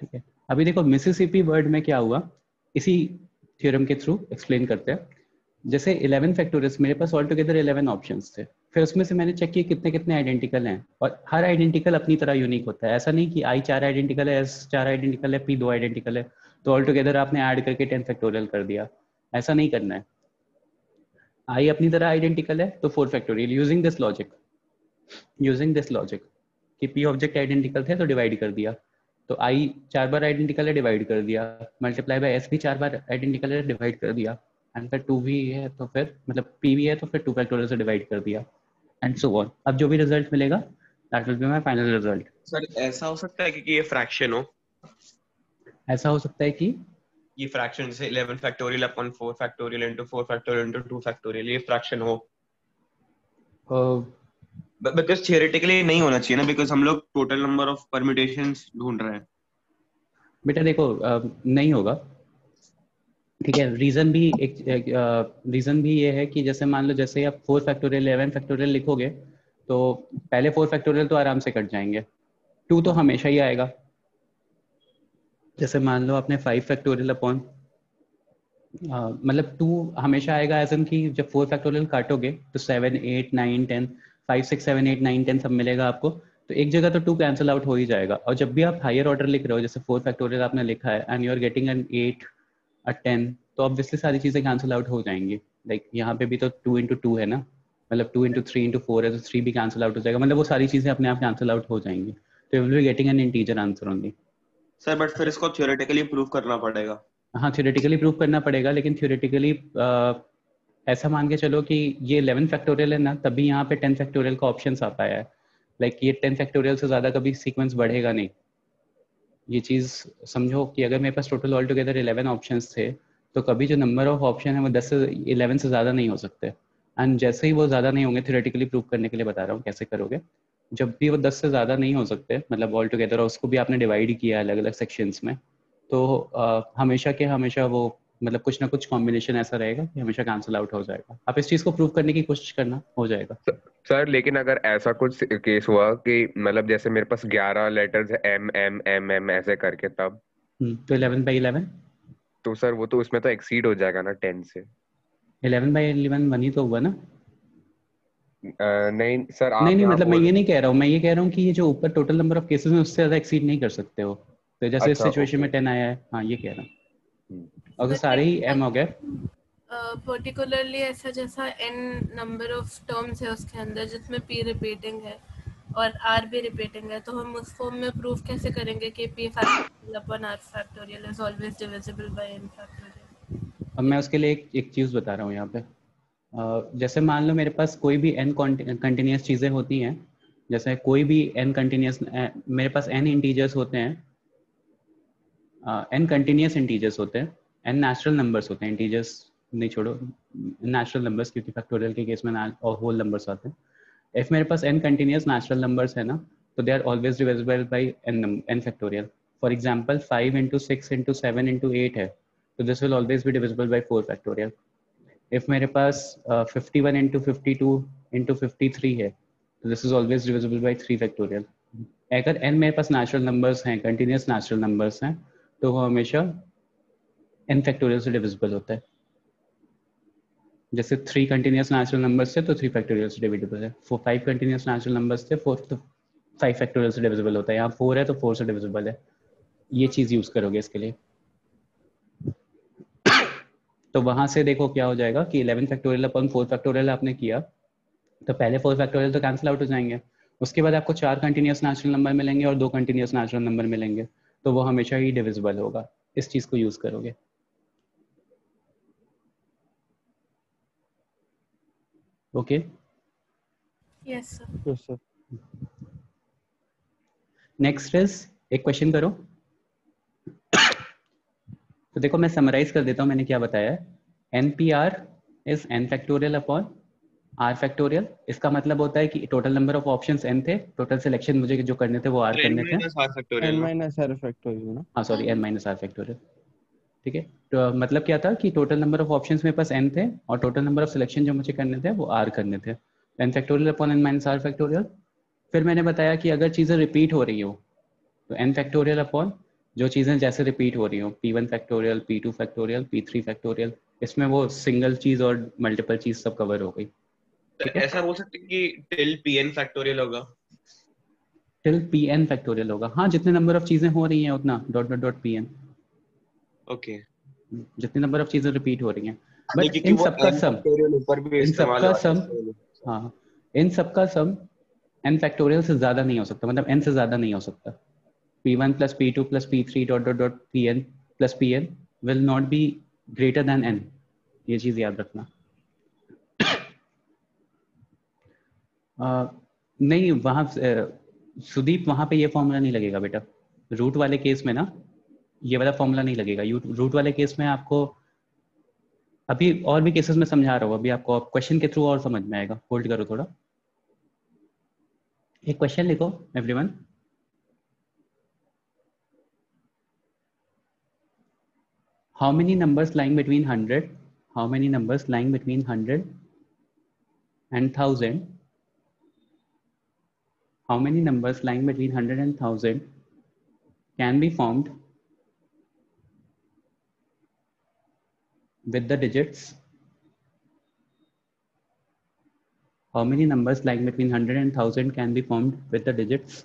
ठीक है, अभी देखो मिसिसिपी वर्ड में क्या हुआ, इसी थ्योरम के थ्रू एक्सप्लेन करते हैं। जैसे 11 फैक्टोरियल्स, मेरे पास ऑल टुगेदर 11 ऑप्शंस थे, फिर उसमें से मैंने चेक किया कितने कितने आइडेंटिकल हैं, और हर आइडेंटिकल अपनी तरह यूनिक होता है। ऐसा नहीं कि आई 4 आइडेंटिकल है, एस 4 आइडेंटिकल है, पी 2 आइडेंटिकल है, तो ऑल टुगेदर आपने ऐड करके 10 फैक्टोरियल कर दिया। ऐसा नहीं करना है। i अपनी तरह आइडेंटिकल है तो 4 फैक्टोरियल यूजिंग दिस लॉजिक कि p ऑब्जेक्ट आइडेंटिकल थे तो डिवाइड कर दिया, तो i 4 बार आइडेंटिकल है डिवाइड कर दिया, मल्टीप्लाई बाय s भी 4 बार आइडेंटिकल है डिवाइड कर दिया, एंड फिर 2 भी है तो फिर मतलब p भी है तो फिर 2 फैक्टोरियल से डिवाइड कर दिया, एंड सो ऑन। अब जो भी रिजल्ट मिलेगा that will be my final result. Sir ऐसा हो सकता है कि ये फ्रैक्शन हो, ऐसा हो सकता है कि ये फ्रैक्शन जैसे 11 factorial upon 4 factorial into 4 factorial into 2 factorial, ये फ्रैक्शन हो, बिकॉज़ थियोरेटिकली नहीं होना चाहिए ना, बिकॉज़ हम लोग टोटल नंबर ऑफ परम्यूटेशंस ढूंढ रहे हैं। बेटा देखो नहीं होगा, ठीक है। रीजन भी ये है कि जैसे मान लो जैसे आप 4 फैक्टोरियल 11 फैक्टोरियल लिखोगे तो पहले 4 फैक्टोरियल तो आराम से कट जाएंगे, 2 तो हमेशा ही आएगा। जैसे मान लो आपने 5 फैक्टोरियल अपॉन मतलब 2 हमेशा आएगा, एज इन कि जब 4 फैक्टोरियल काटोगे तो 7 8 9 10 5 6 7 8 9 10 सब मिलेगा आपको, तो एक जगह तो 2 कैंसिल आउट हो ही जाएगा। और जब भी आप हायर ऑर्डर लिख रहे हो, जैसे 4 फैक्टोरियल आपने लिखा है and you are getting an 8 और 10, तो ऑब्वियसली सारी चीजें कैंसिल आउट हो जाएंगी। लाइक यहाँ पे भी तो 2 into 2 है ना, मतलब 2 into 3 into 4 है तो 3 भी कैंसिल आउट हो जाएगा, मतलब वो सारी चीजें अपने आप कैंसिल आउट हो जाएंगी, तो you will be getting an integer answer only. Sir but फिर इसको थियोरेटिकली प्रूव करना पड़ेगा। हाँ थियोरेटिकली प्रूव करना पड़ेगा, लेकिन थियोरेटिकली ऐसा मान के चलो कि ये 11 फैक्टोरियल है ना, तभी यहाँ पे 10 फैक्टोरियल का ऑप्शन आ पाया है। लाइक ये 10 फैक्टोरियल से ज़्यादा कभी सीक्वेंस बढ़ेगा नहीं। ये चीज़ समझो कि अगर मेरे पास टोटल ऑल टुगेदर 11 ऑप्शंस थे तो कभी जो नंबर ऑफ ऑप्शन है वो 10 से 11 से ज़्यादा नहीं हो सकते। एंड जैसे ही वो ज़्यादा नहीं होंगे, थियोरेटिकली प्रूव करने के लिए बता रहा हूँ कैसे करोगे, जब भी वो 10 से ज़्यादा नहीं हो सकते मतलब ऑल टुगेदर, और उसको भी आपने डिवाइड किया अलग अलग सेक्शंस में, तो हमेशा के हमेशा वो मतलब कुछ ना कुछ कॉम्बिनेशन ऐसा रहेगा कि हमेशा कैंसिल आउट हो जाएगा। आप इस चीज़ को प्रूव करने की कोशिश करना, हो जाएगा। सर लेकिन अगर ऐसा कुछ केस हुआ कि मतलब जैसे मेरे पास 11 लेटर्स है एम एम एम एम ऐसे करके, तब तो 11/11, तो सर वो तो उसमें तो एक्सीड हो जाएगा ना 10 से। 11/11 1 ही तो हुआ ना। नहीं सर, आप नहीं यहाँ मतलब मैं बोल। ये नहीं कह रहा हूँ, मैं ये कह रहा हूँ कि ये जो ऊपर टोटल नंबर ऑफ केसेस में उससे ज़्यादा एक्सीड नहीं कर सकते हो, तो जैसे इस अच्छा, सिचुएशन में ओके। 10 आया है, हाँ ये कह रहा हूँ। अगर सारे ही एम हो गए, पर्टिकुलरली ऐसा जैसा n नंबर ऑफ टर्म्स है उसके अंदर जिसमें p रिपीटिंग है और r भी रिपीटिंग है, तो हम उस फॉर्म में प्रूफ कैसे करेंगे कि p factorial upon r factorial is always divisible by n factorial. अब मैं उसके लिए एक चीज़ बता रहा हूँ यहाँ पे। जैसे मान लो मेरे पास कोई भी n कंटिन्यूस चीज़ें होती हैं, जैसे कोई भी n कंटिन्यूस, मेरे पास n इंटीजर्स होते हैं, n कंटिन्यूस इंटीजर्स होते हैं, n नेचुरल नंबर्स होते हैं, इंटीजर्स नहीं छोड़ो, नेचुरल नंबर्स, क्योंकि फैक्टोरियल के केस में और होल नंबर्स आते हैं। इफ मेरे पास n कंटिन्यूस नेचुरल नंबर्स है ना, तो they are always divisible by n factorial. For example 5 into 6 into 7 into 8 है, तो this will always be divisible by 4 factorial. If मेरे पास 51 into 52 into 53 है, तो this is always divisible by 3 factorial. अगर n मेरे पास नेचुरल नंबर्स हैं, कंटिन्यूस नेचुरल नंबर्स हैं, तो वो हमेशा n फैक्टोरियल से डिविजिबल होता है। जैसे 3 कंटिन्यूस नेचुरल नंबर्स थे तो 3 फैक्टोरियल से डिविजिबल है, 5 कंटिन्यूस नेचुरल नंबर्स थे 4 तो 5 फैक्टोरियल से डिविजिबल होता है, यहाँ 4 है तो 4 से डिविजिबल है। ये चीज़ यूज़ करोगे इसके लिए, तो वहां से देखो क्या हो जाएगा कि 11 फैक्टोरियल अपॉन 4 फैक्टोरियल आपने किया, तो पहले 4 फैक्टोरियल तो कैंसिल आउट हो जाएंगे, उसके बाद आपको 4 कंटिन्यूस नेचुरल नंबर मिलेंगे और 2 कंटिन्यूस नेचुरल नंबर मिलेंगे, तो वो हमेशा ही डिविजिबल होगा। इस चीज़ को यूज़ करोगे। Okay, yes sir. Yes, sir. Next is एक क्वेश्चन करो। तो देखो मैं समराइज कर देता हूँ मैंने क्या बताया है। NPR is n factorial upon r factorial. इसका मतलब होता है कि total number of options n थे, टोटल सिलेक्शन मुझे जो करने थे वो r करने थे। n फैक्टोरियल n ना? minus r factorial ना? हाँ sorry, n minus r factorial. ठीक है, तो मतलब क्या था कि टोटल नंबर ऑफ ऑप्शंस मेरे पास n थे और टोटल नंबर ऑफ सिलेक्शन जो मुझे करने थे वो r करने थे, n factorial upon n minus r factorial. फिर मैंने बताया कि अगर चीज़ें रिपीट हो रही हो तो n फैक्टोरियल अपॉन जो चीज़ें जैसे रिपीट हो रही हो, p1 factorial, p2 factorial, p3 factorial, इसमें वो सिंगल चीज़ और मल्टीपल चीज़ सब कवर हो गई। तो ऐसा बोल सकते हैं कि टिल pn फैक्टोरियल होगा, टिल pn फैक्टोरियल होगा। हाँ, जितने नंबर ऑफ चीज़ें हो रही हैं उतना dot dot dot pn। Okay. जितने नंबर ऑफ चीजें रिपीट हो रही हैं, बट क्योंकि इन वो सबका n सम, फैक्टोरियल ऊपर भी इन इस्तेमाल सबका होता है, सम, हाँ, इन सबका सम n फैक्टोरियल से ज्यादा नहीं हो सकता, मतलब n से ज्यादा नहीं हो सकता। p1 plus p2 plus p3 dot dot dot pn plus pn will not be greater than n, ये चीज याद रखना। नहीं वहां सुदीप वहां पे ये फॉर्मूला नहीं लगेगा बेटा, रूट वाले केस में ना ये वाला फॉर्मूला नहीं लगेगा। रूट वाले केस में आपको अभी और भी केसेस में समझा रहा हूँ, अभी आपको क्वेश्चन के थ्रू और समझ में आएगा। होल्ड करो थोड़ा, एक क्वेश्चन लिखो everyone. How many numbers lying between 100? How many numbers lying between 100 and 1000? How many numbers lying between 100 and 1000 can be formed with the digits? How many numbers lying between 100 and 1000 can be formed with the digits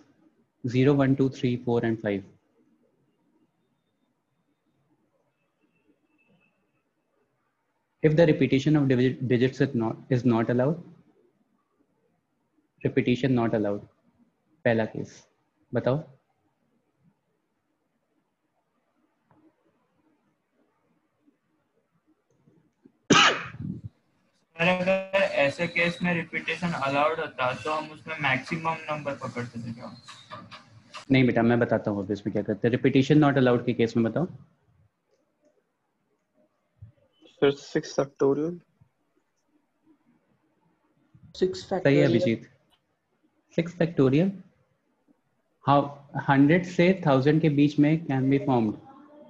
0, 1, 2, 3, 4 and 5? If the repetition of digits is not allowed, repetition not allowed, पहला केस बताओ। अगर ऐसे केस में रिपीटेशन अलाउड होता तो हम उसमें मैक्सिमम नंबर पकड़ते थे क्या? नहीं बेटा, मैं बताता हूँ इसमें क्या करते हैं। रिपीटेशन नॉट अलाउड के केस में बताओ। फिर 6 फैक्टोरियल। 6 सही है फैक्टोरियल। अभिजीत, 6 फैक्टोरियल। हाउ 100 से 1000 के बीच में कैन बी फॉर्म्ड,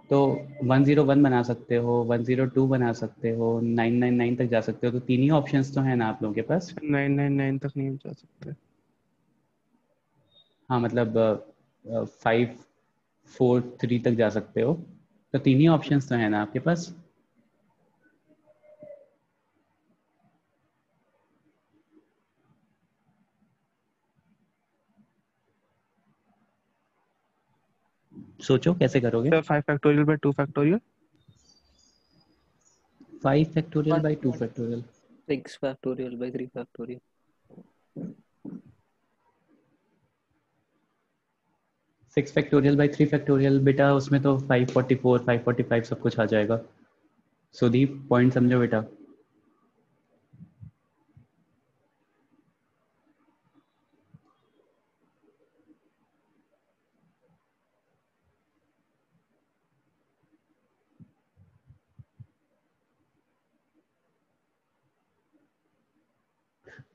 तो 101 बना सकते हो, 102 बना सकते हो, 999 तक जा सकते हो। तो तीन ही ऑप्शंस तो है ना आप लोगों के पास। 999 तक नहीं जा सकते। हाँ मतलब 543 तक जा सकते हो, तो तीन ही ऑप्शंस तो है ना आपके पास। सोचो कैसे करोगे। 5 factorial by 2 factorial. 5 factorial by 2 factorial. 6 factorial by 3 factorial. 6 factorial by 3 factorial बेटा, उसमें तो 544 545 सब कुछ आ जाएगा। सुदीप पॉइंट समझो बेटा।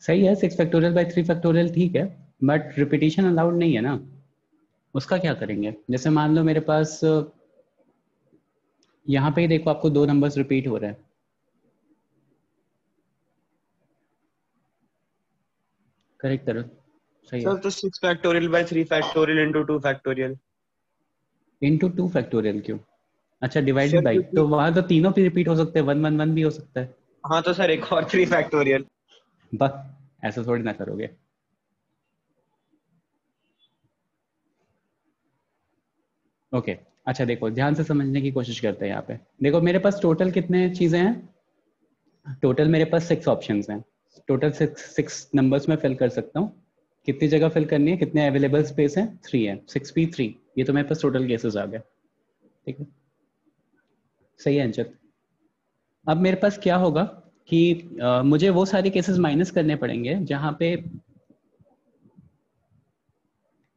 सही है, 6 फैक्टोरियल बाय 3 फैक्टोरियल ठीक है, बट रिपीटिशन अलाउड नहीं है ना। उसका क्या करेंगे? जैसे मान लो मेरे पास यहाँ पे ही देखो, आपको दो नंबर्स रिपीट हो रहे हैं। करेक्ट करो, सही है। सर तो 6 factorial by 3 factorial into 2 factorial. Into 2 factorial क्यों? अच्छा डिवाइडेड सर बाय, क्योंकि तो वहां तो तीनों भी रिपीट हो सकते हैं, 1 1 1 भी हो सकता है। हाँ तो सर एक और 3 फैक्टोरियल। बस ऐसा थोड़ी ना करोगे। ओके अच्छा देखो, ध्यान से समझने की कोशिश करते हैं। यहाँ पे देखो मेरे पास टोटल कितने चीजें हैं। टोटल मेरे पास 6 ऑप्शंस हैं। टोटल 6 नंबर्स में फिल कर सकता हूँ। कितनी जगह फिल करनी है, कितने अवेलेबल स्पेस हैं? 3 है, 6p3। ये तो मेरे पास टोटल केसेस आ गए, ठीक है। सही है अंचित। अब मेरे पास क्या होगा कि मुझे वो सारे केसेस माइनस करने पड़ेंगे जहां पे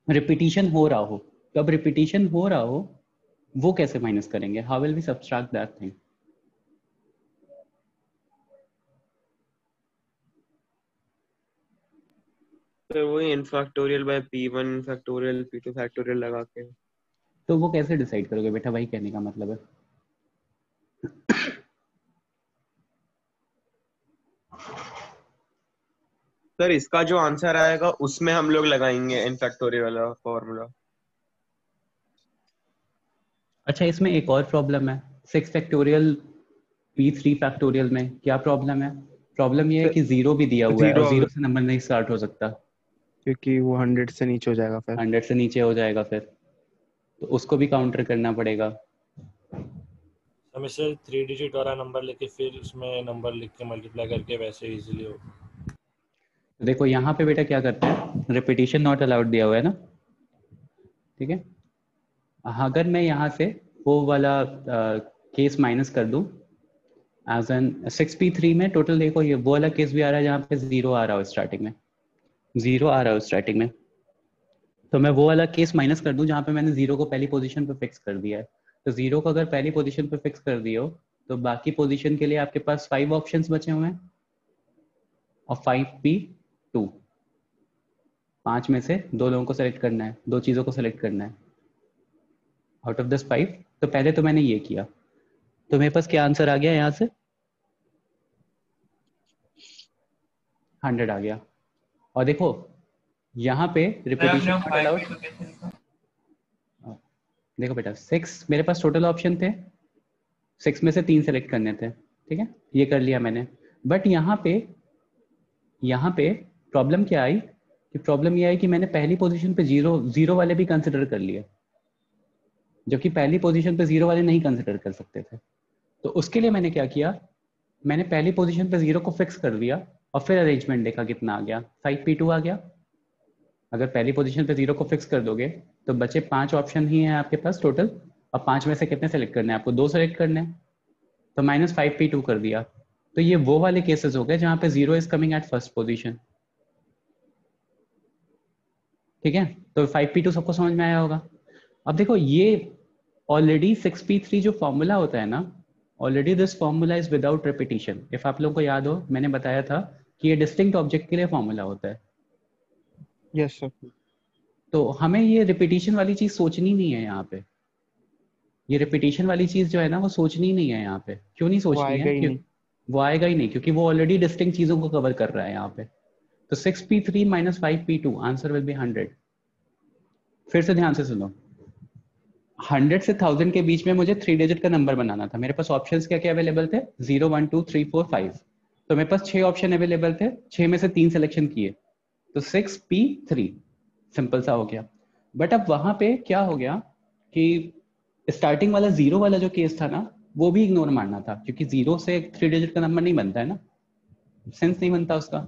रिपीटिशन हो रहा हो। तो अब रिपीटिशन हो रहा हो वो कैसे माइनस करेंगे? How will we subtract that thing? तो वही n factorial by p1 factorial p2 factorial लगा के। तो वो कैसे डिसाइड करोगे बेटा? वही कहने का मतलब है। सर इसका जो आंसर आएगा उसमें हम लोग लगाएंगे n फैक्टोरियल वाला फॉर्मूला। अच्छा इसमें एक और प्रॉब्लम है। 6 फैक्टोरियल p3 फैक्टोरियल में क्या प्रॉब्लम है? प्रॉब्लम ये है कि जीरो भी दिया हुआ है और जीरो से नंबर नहीं स्टार्ट हो सकता, क्योंकि वो 100 से नीचे हो जाएगा। फिर 100 से नीचे हो जाएगा, फिर तो उसको भी काउंटर करना पड़ेगा। हम इसे 3 डिजिट वाला नंबर लेके फिर उसमें नंबर लिख के मल्टीप्लाई करके वैसे इजीली होगा। देखो यहाँ पे बेटा क्या करते हैं, रिपीटिशन नॉट अलाउड दिया हुआ है ना, ठीक है। अगर मैं यहाँ से वो वाला केस माइनस कर दूं, एज एन 6p3 में टोटल देखो ये वो वाला केस भी आ रहा है जहाँ पे 0 आ रहा हो स्टार्टिंग में, 0 आ रहा हो स्टार्टिंग में, तो मैं वो वाला केस माइनस कर दूं जहाँ पे मैंने 0 को पहली पोजीशन पे फिक्स कर दिया है। तो 0 को अगर पहली पोजीशन पे फिक्स कर दिया हो तो बाकी पोजीशन के लिए आपके पास 5 ऑप्शंस बचे हुए हैं और 5p2, 5 में से 2 लोगों को सेलेक्ट करना है, 2 चीज़ों को सेलेक्ट करना है आउट ऑफ दिस 5। तो पहले तो मैंने ये किया, तो मेरे पास क्या आंसर आ गया यहाँ से, 100 आ गया। और देखो यहाँ पे रिपीटिशन नॉट अलाउड, देखो बेटा 6 मेरे पास टोटल ऑप्शन थे, 6 में से 3 सेलेक्ट करने थे, ठीक है, ये कर लिया मैंने। बट यहाँ पे प्रॉब्लम क्या आई कि प्रॉब्लम ये आई कि मैंने पहली पोजीशन पे 0 वाले भी कंसिडर कर लिए, जबकि पहली पोजीशन पे 0 वाले नहीं कंसिडर कर सकते थे। तो उसके लिए मैंने क्या किया, मैंने पहली पोजीशन पे 0 को फिक्स कर दिया और फिर अरेंजमेंट देखा कितना आ गया, 5p2 आ गया। अगर पहली पोजीशन पे 0 को फिक्स कर दोगे तो बचे 5 ऑप्शन ही हैं आपके पास टोटल, और 5 में से कितने सेलेक्ट करने हैं आपको, 2 सेलेक्ट करने हैं, तो -5p2 कर दिया। तो ये वो वाले केसेस हो गए जहां पे 0 is coming at first position, ठीक है। तो 5p2 सबको समझ में आया होगा। अब देखो ये ऑलरेडी 6p3 जो फॉर्मूला होता है ना, already this formula is without repetition. If आप लोगों को याद हो मैंने बताया था कि ये डिस्टिंक्ट ऑब्जेक्ट के लिए फॉर्मूला होता है। Yes sir. तो हमें ये रिपीटिशन वाली चीज सोचनी नहीं है यहाँ पे, ये रिपीटिशन वाली चीज जो है ना वो सोचनी नहीं है यहाँ पे। क्यों नहीं वो सोचनी आएगा है, ही नहीं। वो आएगा ही नहीं, क्योंकि वो ऑलरेडी डिस्टिंक्ट चीजों को कवर कर रहा है यहाँ पे। तो 6p3 - 5p2 answer will be 100। फिर से ध्यान से सुनो, 100 से 1000 के बीच में मुझे 3 डिजिट का नंबर बनाना था। मेरे पास ऑप्शंस क्या क्या अवेलेबल थे, 0 1 2 3 4 5। तो मेरे पास 6 ऑप्शन अवेलेबल थे, 6 में से 3 सिलेक्शन किए, तो 6p3 सिंपल सा हो गया। बट अब वहां पे क्या हो गया कि स्टार्टिंग वाला 0 वाला जो केस था ना वो भी इग्नोर मारना था, क्योंकि 0 से 3 डिजिट का नंबर नहीं बनता है ना, सेंस नहीं बनता उसका।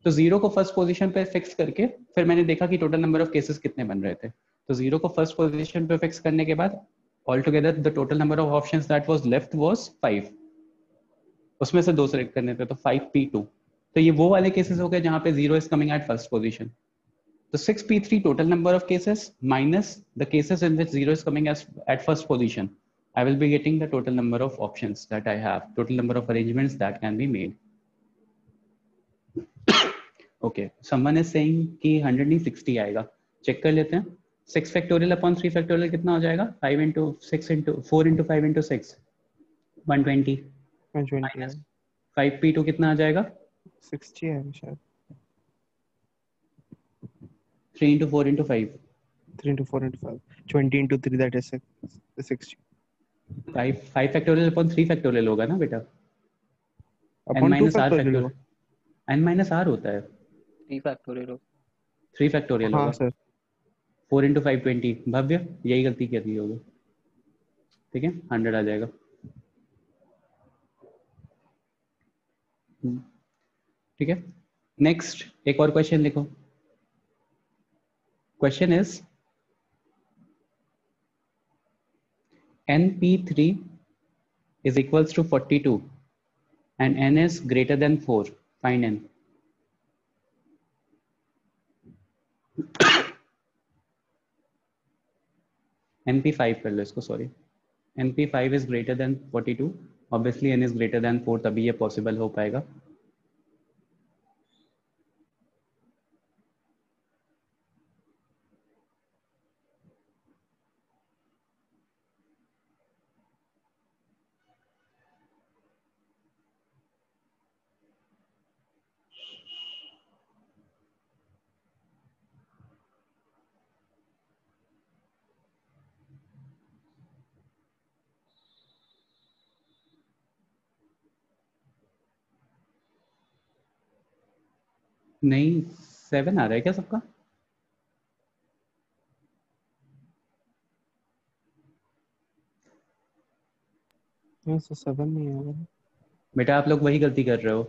तो 0 को फर्स्ट पोजीशन पे फिक्स करके फिर मैंने देखा कि टोटल नंबर ऑफ केसेस कितने बन रहे थे। तो 0 को फर्स्ट पोजीशन पे फिक्स करने के बाद all together the total number of options that was left was 5, उसमें से 2 सेलेक्ट करने थे, तो 5p2। तो ये वो वाले केसेस हो गए जहां पे 0 is coming at first position. तो 6p3 total number of cases minus the cases in which 0 is coming as at first position, I will be getting the total number of options that I have, total number of arrangements that can be made. Okay, someone is saying कि 100 नहीं 60 आएगा, चेक कर लेते हैं। 6 factorial upon 3 factorial कितना हो जाएगा, 5 into 6 into 4 into 5 into 6 120 minus 5p2 कितना आ जाएगा, 60 है शायद। 3 into 4 into 5 3 into 4 into 5 20 into 3 that is 60। 5 factorial upon 3 factorial होगा ना बेटा, n upon 2 minus r factorial factorial, n minus r होता है, 3 फैक्टोरियल हो 3 factorial हाँ होगा। सर। 4 into 5 20, भव्य यही गलती कर दी होगी, ठीक है 100 आ जाएगा। ठीक है, नेक्स्ट एक और क्वेश्चन लिखो। Question is np3 is equals to 42 and n is greater than 4. Find n. np5 कर लो इसको, sorry np5 is greater than 42, obviously n is greater than 4, तभी ये possible हो पाएगा। नहीं 7 आ रहा है क्या सबका? नहीं सर 7 नहीं होगा। बेटा आप लोग वही गलती कर रहे हो,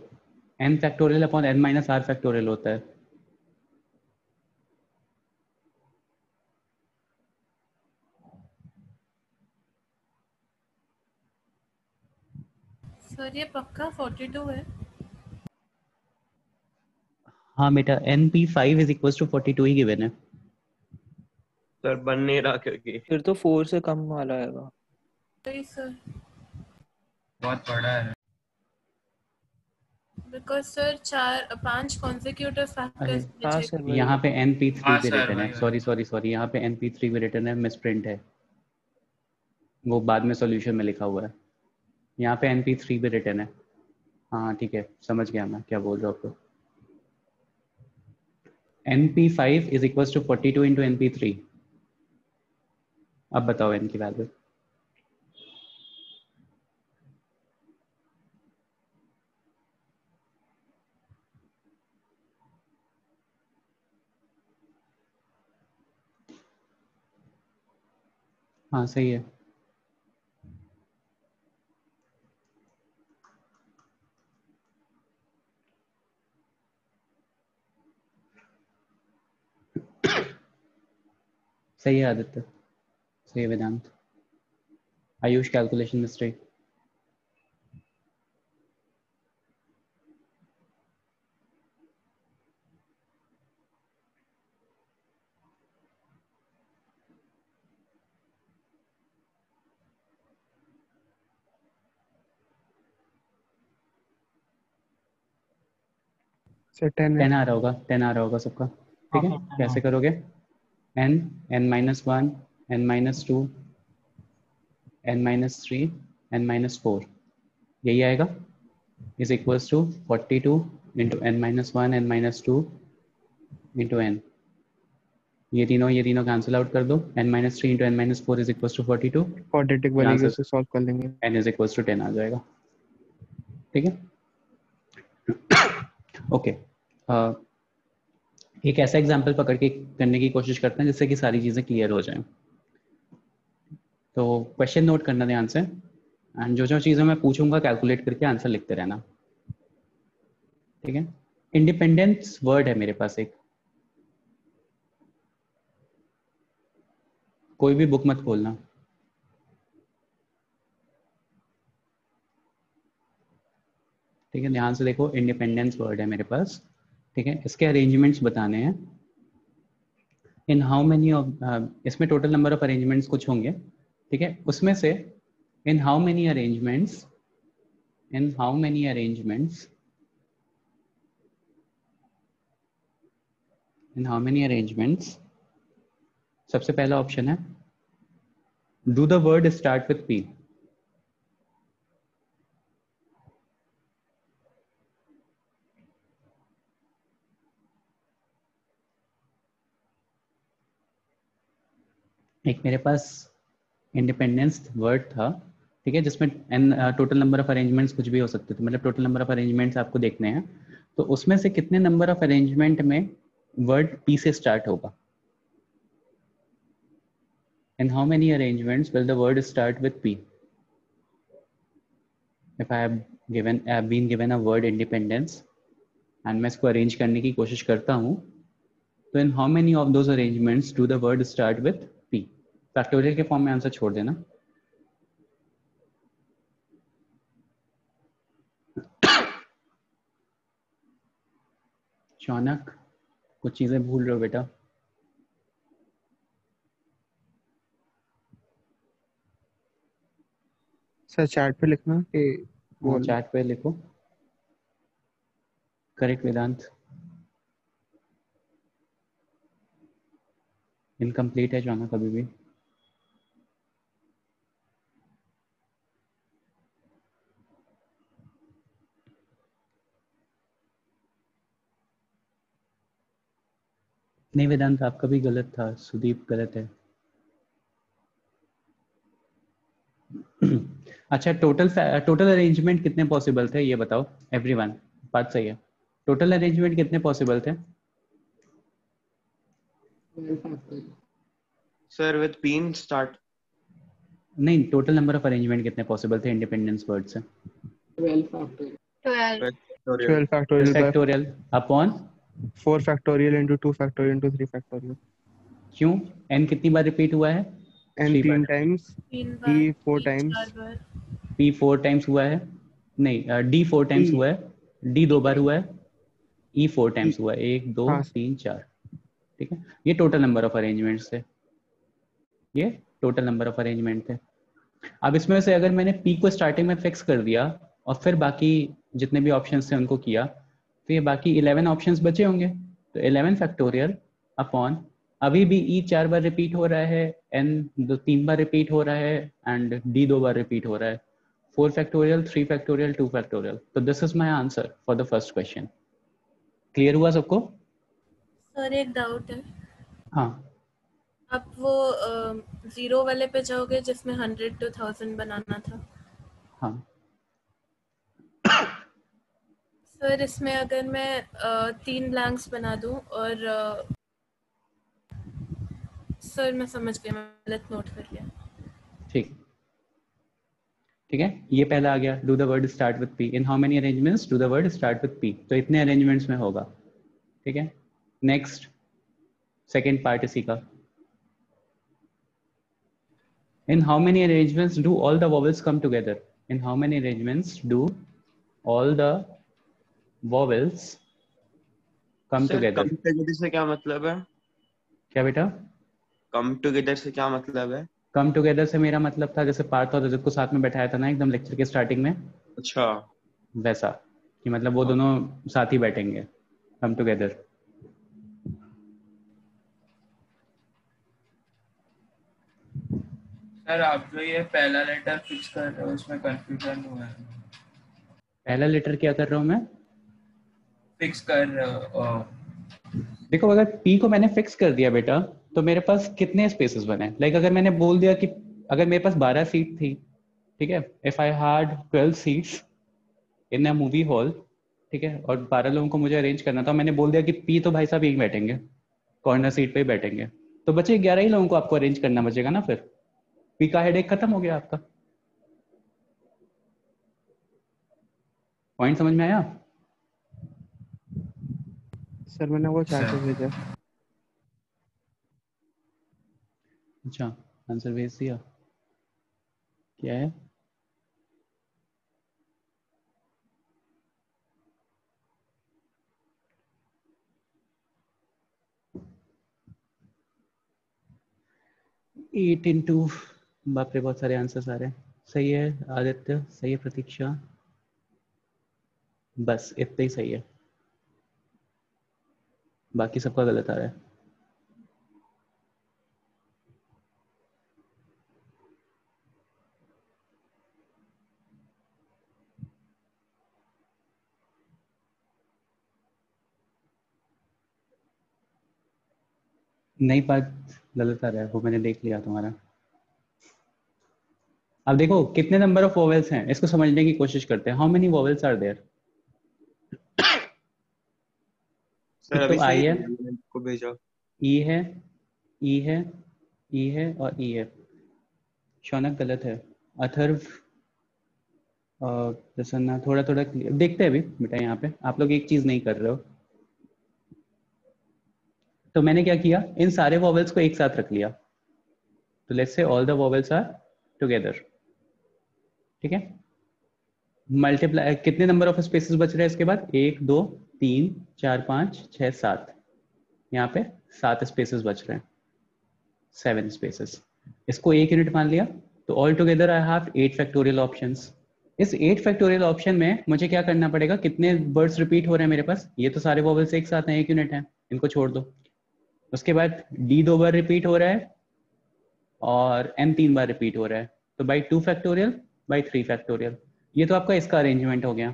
n factorial upon n minus r factorial होता है। सर ये पक्का 42 है? हाँ बेटा np5 इज इक्वल टू 42 ही गिवन है। सर बन नहीं रहा क्योंकि फिर तो 4 से कम वाला आएगा। नहीं सर, बहुत बड़ा है। बिकॉज सर 5 कॉन्जिक्यूटिव अरे फैक्टर्स हाँ बचे। सर वही। यहाँ पे np3 हाँ पे सर रिटर्न है, वही। सॉरी यहाँ पे np3 पे रिटर्न है, मिसप्रिंट है, वो बाद में सॉल्यूशन में लिखा हुआ है। यहाँ पे np3 पे रिटर्न है। हाँ ठीक है, समझ गया मैं क्या बोल रहा हूँ आपको। np5 is equal to 42 into np3। अब बताओ n की वैल्यू। हाँ सही है। सही है आदित्य, सही है Vedant. Ayush calculation mistake. Sir 10 है। 10 आ रहा होगा, 10 आ रहा होगा सबका। ठीक है, कैसे करोगे? n n-1 n-2 n-3 n-4 यही आएगा, is equals to 42 into n-1 n-2 into n। ये तीनों कैंसिल आउट कर दो। n-3 into n-4 is equals to 42। Quadratic यहाँ वाले से से सॉल्व कर लेंगे। n इज इक्वल्स टू 10 आ जाएगा। ठीक है, ओके। एक ऐसा एग्जाम्पल पकड़ के करने की कोशिश करते हैं जिससे कि सारी चीज़ें क्लियर हो जाएं। तो क्वेश्चन नोट करना ध्यान से, एंड जो चीज़ें मैं पूछूंगा कैलकुलेट करके आंसर लिखते रहना। ठीक है, इंडिपेंडेंस वर्ड है मेरे पास एक, कोई भी बुक मत खोलना। ठीक है, ध्यान से देखो, इंडिपेंडेंस वर्ड है मेरे पास। ठीक है, इसके अरेंजमेंट्स बताने हैं। इन हाउ मेनी ऑफ, इसमें टोटल नंबर ऑफ अरेंजमेंट्स कुछ होंगे। ठीक है, उसमें से in how many arrangements, in how many arrangements, in how many arrangements, सबसे पहला ऑप्शन है do the word start with P. एक मेरे पास इंडिपेंडेंस वर्ड था, ठीक है, जिसमें n total number of arrangements कुछ भी हो सकते थे, मतलब टोटल नंबर ऑफ अरेंजमेंट्स आपको देखने हैं। तो उसमें से कितने नंबर ऑफ अरेंजमेंट में वर्ड पी से स्टार्ट होगा। In how many arrangements will the word start with P. If I have been given a word independence and मैं इसको अरेंज करने की कोशिश करता हूँ, तो in how many of those arrangements do the word start with P. Factorial के फॉर्म में आंसर छोड़ देना। शौनक कुछ चीजें भूल रहे हो बेटा। सर चैट पे लिखना कि हाँ चैट पे लिखो। करेक्ट वेदांत। इनकम्प्लीट है शौनक अभी भी। नहीं वेदांत आपका भी गलत था, सुदीप गलत है। अच्छा, टोटल अरेंजमेंट कितने पॉसिबल थे ये बताओ एवरीवन। बात सही है, टोटल अरेंजमेंट कितने पॉसिबल थे? Sir with pin start. नहीं, टोटल नंबर ऑफ अरेंजमेंट कितने पॉसिबल थे इंडिपेंडेंस वर्ड से? 12 factorial. 12. 12 factorial by factorial upon 4 factorial into 2 factorial into 3 factorial. क्यों? n कितनी बार रिपीट हुआ है? n 3 3 बार। times, 3 e बार, 4 E times, 4 बार, p 4 टाइम्स हुआ है, नहीं d 4 टाइम्स E हुआ है, d 2 बार हुआ है, e 4 E टाइम्स हुआ है, 1 2 हाँ 3 4। ठीक है, ये टोटल नंबर ऑफ अरेंजमेंट्स थे, ये टोटल नंबर ऑफ अरेंजमेंट थे। अब इसमें से अगर मैंने p को स्टार्टिंग में फिक्स कर दिया और फिर बाकी जितने भी ऑप्शंस थे उनको किया, तो ये बाकी 11 ऑप्शंस बचे होंगे। तो 11 फैक्टोरियल अपॉन, अभी भी e 4 बार रिपीट हो रहा है, n 3 बार रिपीट हो रहा है एंड d 2 बार रिपीट हो रहा है, 4 फैक्टोरियल 3 फैक्टोरियल 2 फैक्टोरियल। तो this is my answer for the first question. Clear हुआ सबको? सर एक डाउट है, हाँ आप वो 0 वाले पे जाओगे जिसमें 100 to 1000 बनाना था। हाँ। सर इसमें अगर मैं 3 ब्लैंक्स बना दूं और सर मैं समझ गई, मैं गलत नोट कर लिया। ठीक ठीक है, ये पहला आ गया, do the word start with P, in how many arrangements do the word start with P, तो इतने अरेंजमेंट्स में होगा। ठीक है, नेक्स्ट सेकेंड पार्ट इसी का, इन how many arrangements do all the vowels come together, in how many arrangements do all the vowels come sir together. Come together से क्या मतलब है? क्या बेटा? कम टुगेदर से क्या मतलब है? कम टुगेदर से मेरा मतलब था जैसे पार्थ और रजत को साथ में बैठाया था ना एकदम लेक्चर के स्टार्टिंग में, अच्छा, वैसा कि मतलब वो दोनों साथ ही बैठेंगे, कम टुगेदर। सर आप जो ये पहला लेटर फिक्स कर रहे हो उसमें कंफ्यूजन हुआ है। पहला लेटर क्या कर रहा हूँ मैं? फिक्स कर रहे हो। देखो अगर P को मैंने फिक्स कर दिया बेटा, तो मेरे पास कितने स्पेसेस बने? लाइक अगर मैंने बोल दिया कि अगर मेरे पास 12 सीट थी, ठीक है, if I had 12 seats in a movie hall, ठीक है, और 12 लोगों को मुझे अरेंज करना था, मैंने बोल दिया कि P तो भाई साहब यही बैठेंगे, कॉर्नर सीट पे ही बैठेंगे, तो बचे 11 ही लोगों को आपको अरेंज करना बचेगा ना। फिर P का हेडेक खत्म हो गया आपका। पॉइंट समझ में आया? सर मैंने वो चैट पे भेजा। अच्छा, आंसर भेज दिया। क्या है? एट इंटू, बाप रे बहुत सारे आंसर्स आ रहे हैं। सही है आदित्य, सही है प्रतीक्षा, बस इतना ही सही है, बाकी सबका गलत आ रहा है। नई बात गलत आ रहा है, वो मैंने देख लिया तुम्हारा। अब देखो कितने नंबर ऑफ वोवेल्स हैं, इसको समझने की कोशिश करते हैं। How many vowels are there? Sir एक अभी तो सही आई है, मैंने आपको भेजा। ई है, ई है, ई है और ई है। शौनक गलत है, अथर्व प्रसन्ना थोड़ा थोड़ा देखते हैं अभी बेटा। यहाँ पे आप लोग एक चीज नहीं कर रहे हो, तो मैंने क्या किया, इन सारे वोवेल्स को एक साथ रख लिया, तो let's say all the vowels are together. ठीक है, मल्टीप्लाई, कितने नंबर ऑफ स्पेसेस बच रहे हैं इसके बाद? 1 2 3 4 5 6 7, यहाँ पे 7 स्पेसेस बच रहे हैं, 7 स्पेसेस। इसको 1 यूनिट मान लिया, तो all together I have 8 factorial options. इस 8 फैक्टोरियल ऑप्शन में मुझे क्या करना पड़ेगा, कितने वर्ड्स रिपीट हो रहे हैं मेरे पास? ये तो सारे वोवेल्स एक साथ हैं, 1 यूनिट है, इनको छोड़ दो। उसके बाद D 2 बार रिपीट हो रहा है और M 3 बार रिपीट हो रहा है, तो बाई 2 फैक्टोरियल बाई 3 फैक्टोरियल। ये तो आपका इसका अरेंजमेंट हो गया।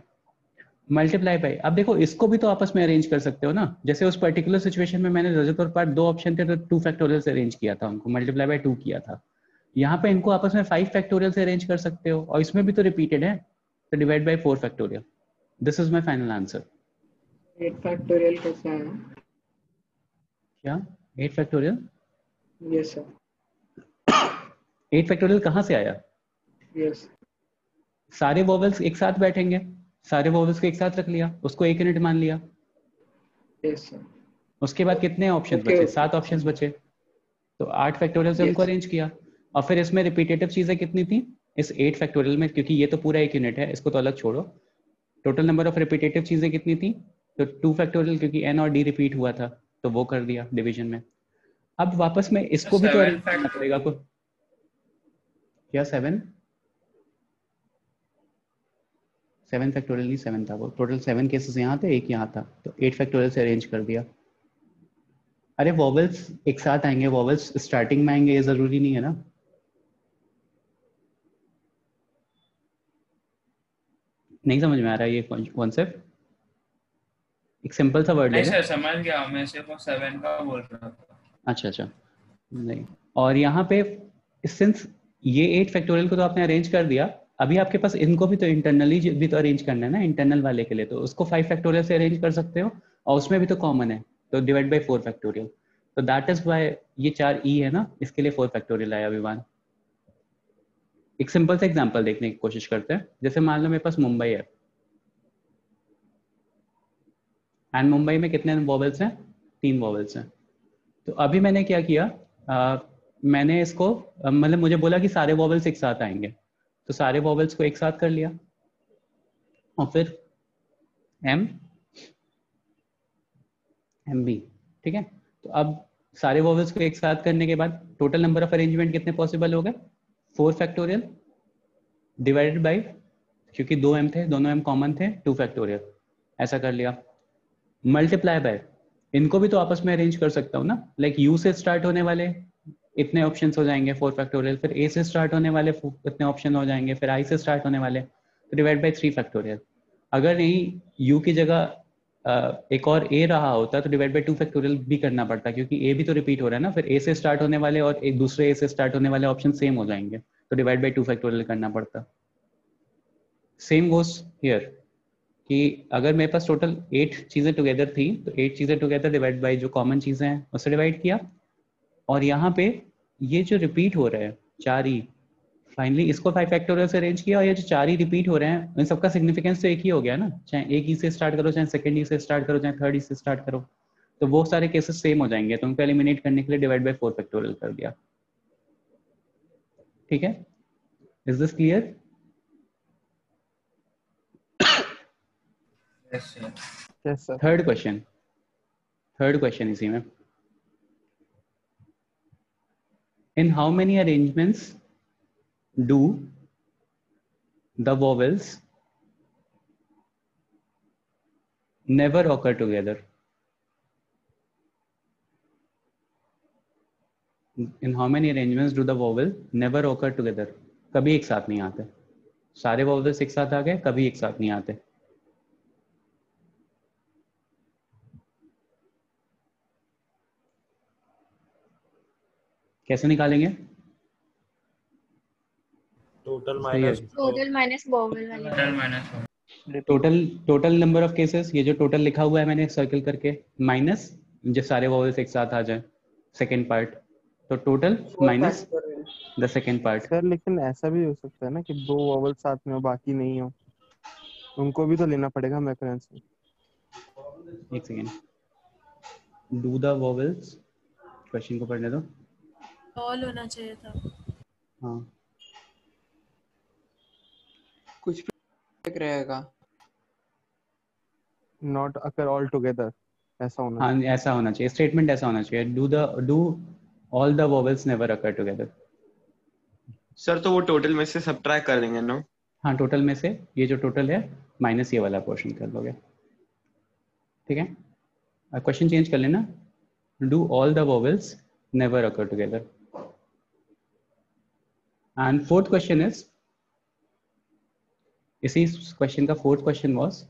मल्टीप्लाई बाई, अब देखो इसको भी तो आपस में अरेंज कर सकते हो ना, जैसे उस पर्टिकुलर सिचुएशन में मैंने रजत और पार्ट 2 ऑप्शन थे, तो 2 फैक्टोरियल से अरेंज किया था उनको, मल्टीप्लाई बाई 2 किया था। यहाँ पे इनको आपस में 5 फैक्टोरियल से अरेंज कर सकते हो, और इसमें भी तो रिपीटेड है, तो divide by 4 factorial. This is my final answer. 8 factorial कैसे आया? क्या 8 फैक्टोरियल? Yes sir. 8 फैक्टोरियल कहाँ से आया? Yes. सारे वोवेल्स एक साथ बैठेंगे, सारे वोवेल्स को एक साथ रख लिया, उसको एक यूनिट मान लिया। Yes, sir. उसके बाद कितने ऑप्शंस Okay, बचे? okay. 7 ऑप्शंस बचे। तो 8 फैक्टोरियल से Yes. उनको अरेंज किया। और फिर इसमें रिपीटेटिव चीजें कितनी थी इस 8 फैक्टोरियल में? क्योंकि ये तो पूरा एक यूनिट है, इसको तो अलग छोड़ो। टोटल नंबर ऑफ रिपीटेटिव चीजें कितनी थी? तो 2 फैक्टोरियल, क्योंकि n और d रिपीट हुआ था तो वो कर दिया डिवीजन में। अब वापस में इसको भी तो 7 अरेंज करना पड़ेगा को। क्या 7 फैक्टोरियल नहीं 7 था वो। टोटल 7 केसेस यहाँ थे, एक यहाँ था, तो 8 फैक्टोरियल से अरेंज कर दिया। अरे वॉवेल्स एक साथ आएंगे, वॉवेल्स स्टार्टिंग में आएंगे, ये जरूरी नहीं है ना। नहीं समझ में आ रहा है ये कॉन्सेप्ट? एक सिंपल सा वर्ड नहीं लेगा। सर समझ गया, मैं सिर्फ 7 का बोल रहा था। अच्छा नहीं, और यहाँ पे सिंस ये 8 फैक्टोरियल को तो आपने अरेंज कर दिया, अभी आपके पास इनको भी तो इंटरनली भी तो अरेंज करना है ना, इंटरनल वाले के लिए। तो उसको 5 फैक्टोरियल से अरेंज कर सकते हो, और उसमें भी तो कॉमन है, तो डिवाइड बाई 4 फैक्टोरियल। तो दैट इज वाई ये 4 ई है ना, इसके लिए 4 फैक्टोरियल आया विवान। एक सिंपल सा एग्जांपल देखने की कोशिश करते हैं। जैसे मान लो मेरे पास मुंबई है, एंड मुंबई में कितने वॉवेल्स हैं? 3 वॉवेल्स हैं। तो अभी मैंने क्या किया, मैंने इसको मतलब मुझे बोला कि सारे वॉवेल्स एक साथ आएंगे, तो सारे वॉवेल्स को एक साथ कर लिया, और फिर एम बी, ठीक है। तो अब सारे वॉवेल्स को एक साथ करने के बाद टोटल नंबर ऑफ अरेंजमेंट कितने पॉसिबल हो गए? 4 फैक्टोरियल डिवाइडेड बाई, क्योंकि 2 एम थे, दोनों एम कॉमन थे, 2 फैक्टोरियल, ऐसा कर लिया। मल्टीप्लाई बाय, इनको भी तो आपस में अरेंज कर सकता हूँ ना, लाइक यू से स्टार्ट होने वाले इतने ऑप्शंस हो जाएंगे 4 फैक्टोरियल, फिर ए से स्टार्ट होने वाले इतने ऑप्शन हो जाएंगे, फिर आई से स्टार्ट होने वाले, तो डिवाइड बाय 3 फैक्टोरियल। अगर नहीं यू की जगह एक और ए रहा होता तो डिवाइड बाय 2 फैक्टोरियल भी करना पड़ता, क्योंकि ए भी तो रिपीट हो रहा है ना, फिर ए से स्टार्ट होने वाले और एक दूसरे ए से स्टार्ट होने वाले ऑप्शन सेम हो जाएंगे, तो डिवाइड बाय 2 फैक्टोरियल करना पड़ता। सेम गोस हियर, कि अगर मेरे पास टोटल 8 चीजें टुगेदर थी, तो 8 चीजें टुगेदर डिवाइड बाय जो कॉमन चीजें हैं उससे डिवाइड किया, और यहाँ पे ये जो रिपीट हो रहे हैं 4 ही, फाइनली इसको 5 फैक्टोरियल से अरेंज किया, और ये जो 4 ही रिपीट हो रहे हैं इन सबका सिग्निफिकेंस तो एक ही हो गया ना, चाहे एक ई से स्टार्ट करो, चाहे सेकंड ई से स्टार्ट करो, चाहे थर्ड ई से स्टार्ट करो, तो वो सारे केसेस सेम हो जाएंगे। तो उनको एलिमिनेट करने के लिए डिवाइड बाय 4 फैक्टोरियल कर दिया। ठीक है, is this clear? Yes, sir. Third question इसी में, in how many arrangements do the vowels never occur together? In how many arrangements do the vowel never occur together? कभी एक साथ नहीं आते, सारे vowels एक साथ आ गए, कभी एक साथ नहीं आते। कैसे निकालेंगे? टोटल माइनस वोवेल वाले, टोटल नंबर ऑफ केसेस, ये जो टोटल लिखा हुआ है मैंने सर्कल करके, माइनस जो सारे वॉवेल्स एक साथ आ जाए, सेकेंड पार्ट, तो total minus the second part. Sir लेकिन ऐसा भी हो सकता है ना कि 2 वॉवल साथ में हो बाकी नहीं हो, उनको भी तो लेना पड़ेगा हमें रेफरेंस में। एक second, do the vowels, question को पढ़ने दो। ऑल होना चाहिए था। हाँ, कुछ भी रहेगा, नॉट अकर ऑल टुगेदर, ऐसा होना हाँ ऐसा होना चाहिए, स्टेटमेंट ऐसा होना चाहिए, do all the vowels never occur together. Sir तो वो टोटल में से सब्ट्रैक्ट कर देंगे ना? हाँ, टोटल में से ये जो टोटल है माइनस ये वाला पोर्शन कर लोगे। ठीक है, क्वेश्चन चेंज कर लेना, do all the vowels never occur together. And fourth question is, इसी क्वेश्चन का fourth question was,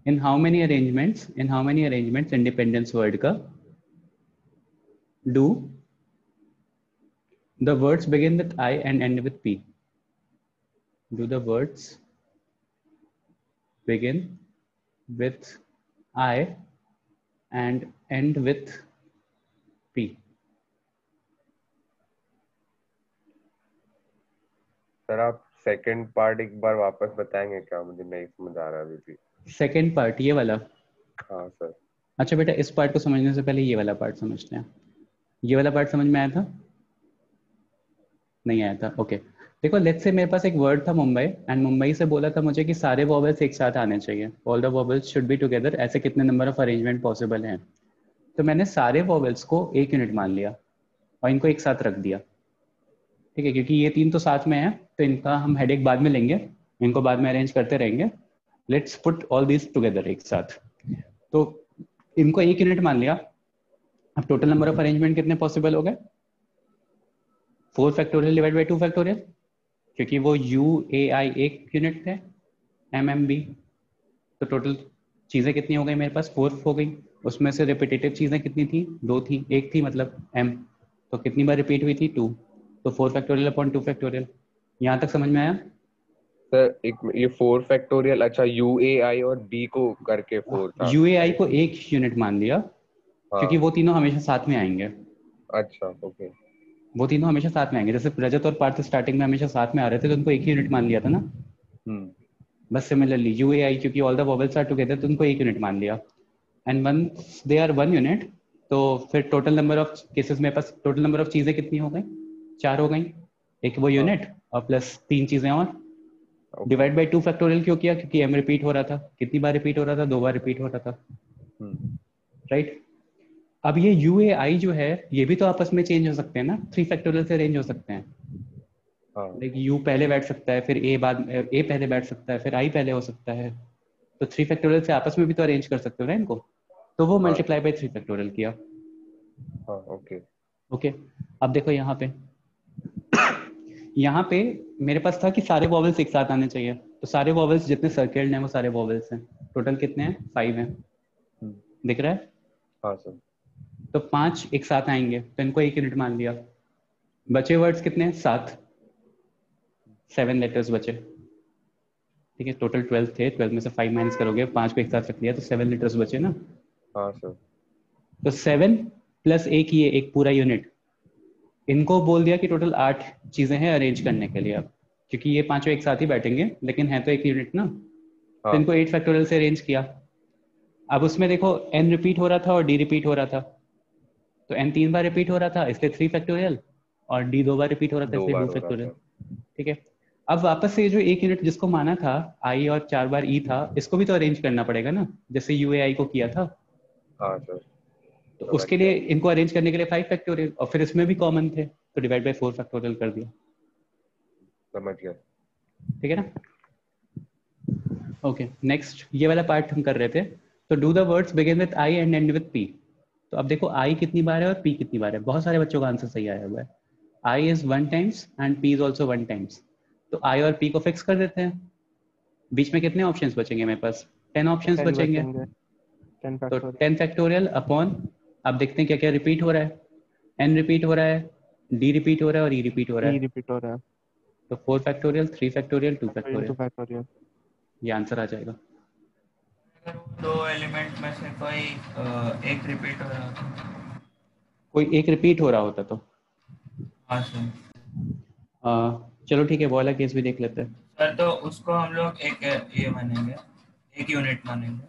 in how many arrangements independence word का do the words begin with I and end with P? Do the words begin with I and end with P? Sir आप सेकंड पार्ट एक बार वापस बताएंगे क्या? मुझे नहीं समझ आ रहा अभी भी। सेकंड पार्ट ये वाला? हाँ सर। अच्छा बेटा, इस पार्ट को समझने से पहले ये वाला पार्ट समझते हैं। ये वाला पार्ट समझ में आया था? नहीं आया था? ओके देखो, लेट्स से मेरे पास एक वर्ड था मुंबई, एंड मुंबई से बोला था मुझे कि सारे वॉवल्स एक साथ आने चाहिए, all the vowels should be together, ऐसे कितने नंबर ऑफ अरेंजमेंट पॉसिबल हैं। तो मैंने सारे वॉवल्स को एक यूनिट मान लिया और इनको एक साथ रख दिया, ठीक है, क्योंकि ये तीन तो साथ में है तो इनका हम हेडेक बाद में लेंगे, इनको बाद में अरेंज करते रहेंगे। Let's put all this together एक साथ। तो इनको एक यूनिट मान लिया। अब टोटल नंबर ऑफ अरेंजमेंट कितने पॉसिबल हो गए? 4 फैक्टोरियल डिवाइड बाई 2 फैक्टोरियल, क्योंकि वो UAI एक यूनिट थे, MMB। तो टोटल चीज़ें कितनी हो गई मेरे पास? 4 हो गई। उसमें से रिपीटेटिव चीज़ें कितनी थी? 2 थी। एक थी मतलब M, तो कितनी बार रिपीट हुई थी? 2। तो 4 फैक्टोरियल अपॉन 2 फैक्टोरियल। यहाँ तक समझ में आया? सर एक ये 4 फैक्टोरियल, अच्छा UAI और B को करके 4 था। UAI को एक यूनिट मान लिया, क्योंकि वो तीनों हमेशा साथ में आएंगे। अच्छा ओके। वो तीनों हमेशा साथ में आएंगे, जैसे रजत और पार्थ स्टार्टिंग में हमेशा साथ में आ रहे थे तो उनको एक ही यूनिट मान लिया था ना। बस सिमिलरली UAI, क्योंकि all the vowels are together, तो उनको एक यूनिट मान लिया। And once they are 1 unit, तो फिर टोटल नंबर ऑफ केसेस मेरे पास, टोटल नंबर ऑफ चीजें कितनी हो गई? 4 हो गई। एक वो यूनिट और प्लस 3 चीजें और। डिवाइड बाई 2 फैक्टोरियल क्यों किया? क्योंकि M रिपीट हो रहा था। कितनी बार रिपीट हो रहा था? 2 बार रिपीट हो रहा था, राइट। अब ये UAI जो है, ये भी तो आपस में चेंज हो सकते हैं ना, 3 फैक्टोरियल से अरेंज हो सकते हैं। लाइक U पहले बैठ सकता है, फिर A पहले बैठ सकता है, फिर I पहले हो सकता है। तो 3 फैक्टोरियल से आपस में भी तो अरेंज कर सकते हो ना इनको। तो वो मल्टीप्लाई बाई 3 फैक्टोरियल किया। ओके अब देखो यहाँ पे, यहाँ पे मेरे पास था कि सारे वॉवल्स एक साथ आने चाहिए, तो सारे वॉवल्स जितने सर्कल्ड हैं वो सारे वॉवल्स हैं। टोटल कितने हैं? 5 हैं। दिख रहा है? हाँ सर। तो 5 एक साथ आएंगे तो इनको एक यूनिट मान लिया। बचे वर्ड्स कितने हैं? 7 लेटर्स बचे, ठीक है। टोटल 12 थे, 12 में से 5 माइनस करोगे, 5 को एक साथ रख लिया तो 7 लेटर्स बचे ना। हाँ सर। तो 7 प्लस एक ये एक पूरा यूनिट, इनको बोल दिया कि टोटल 8 चीजें हैं अरेंज करने के लिए। अब क्योंकि ये पांचों एक साथ ही बैठेंगे लेकिन है तो एक यूनिट ना, तो इनको 8 फैक्टोरियल से अरेंज किया। अब उसमें देखो N रिपीट हो रहा था और D रिपीट हो रहा था, तो N 3 बार रिपीट हो रहा था इसलिए 3 फैक्टोरियल, और D 2 बार रिपीट हो रहा था इसलिए 2 फैक्टोरियल, ठीक है। अब वापस से जो एक यूनिट जिसको माना था I और 4 बार E था, इसको भी तो अरेंज करना पड़ेगा ना, जैसे UAI को किया था। हाँ सर। तो उसके लिए इनको अरेंज करने के लिए 5 फैक्टोरियल, और फिर इसमें भी कॉमन थे तो डिवाइड बाय 4 फैक्टोरियल कर दिया। समझ गया, ठीक है ना। ओके नेक्स्ट ये वाला पार्ट हम कर रहे थे। तो do the words begin with I and and with P। तो अब देखो I कितनी बार है और P कितनी बार है। बहुत सारे बच्चों का आंसर सही आया हुआ है। I is 1 times and P is also 1 times। तो I और P को फिक्स कर देते हैं। बीच में कितने ऑप्शंस बचेंगे मेरे पास? 10 ऑप्शंस बचेंगे। तो 10 फैक्टोरियल अपॉन, अब देखते हैं क्या क्या रिपीट हो रहा है। N रिपीट हो रहा है, D रिपीट हो रहा है और E रिपीट हो रहा है। तो 4 फैक्टोरियल, 3 फैक्टोरियल, 2 फैक्टोरियल, ये आंसर आ जाएगा। दो एलिमेंट में से कोई एक रिपीट हो रहा होता, कोई एक रिपीट हो रहा होता तो हाँ सर। चलो ठीक है, वो वाला केस भी देख लेते हैं सर। तो उसको हम लोग एक ये मानेंगे, एक यूनिट मानेंगे।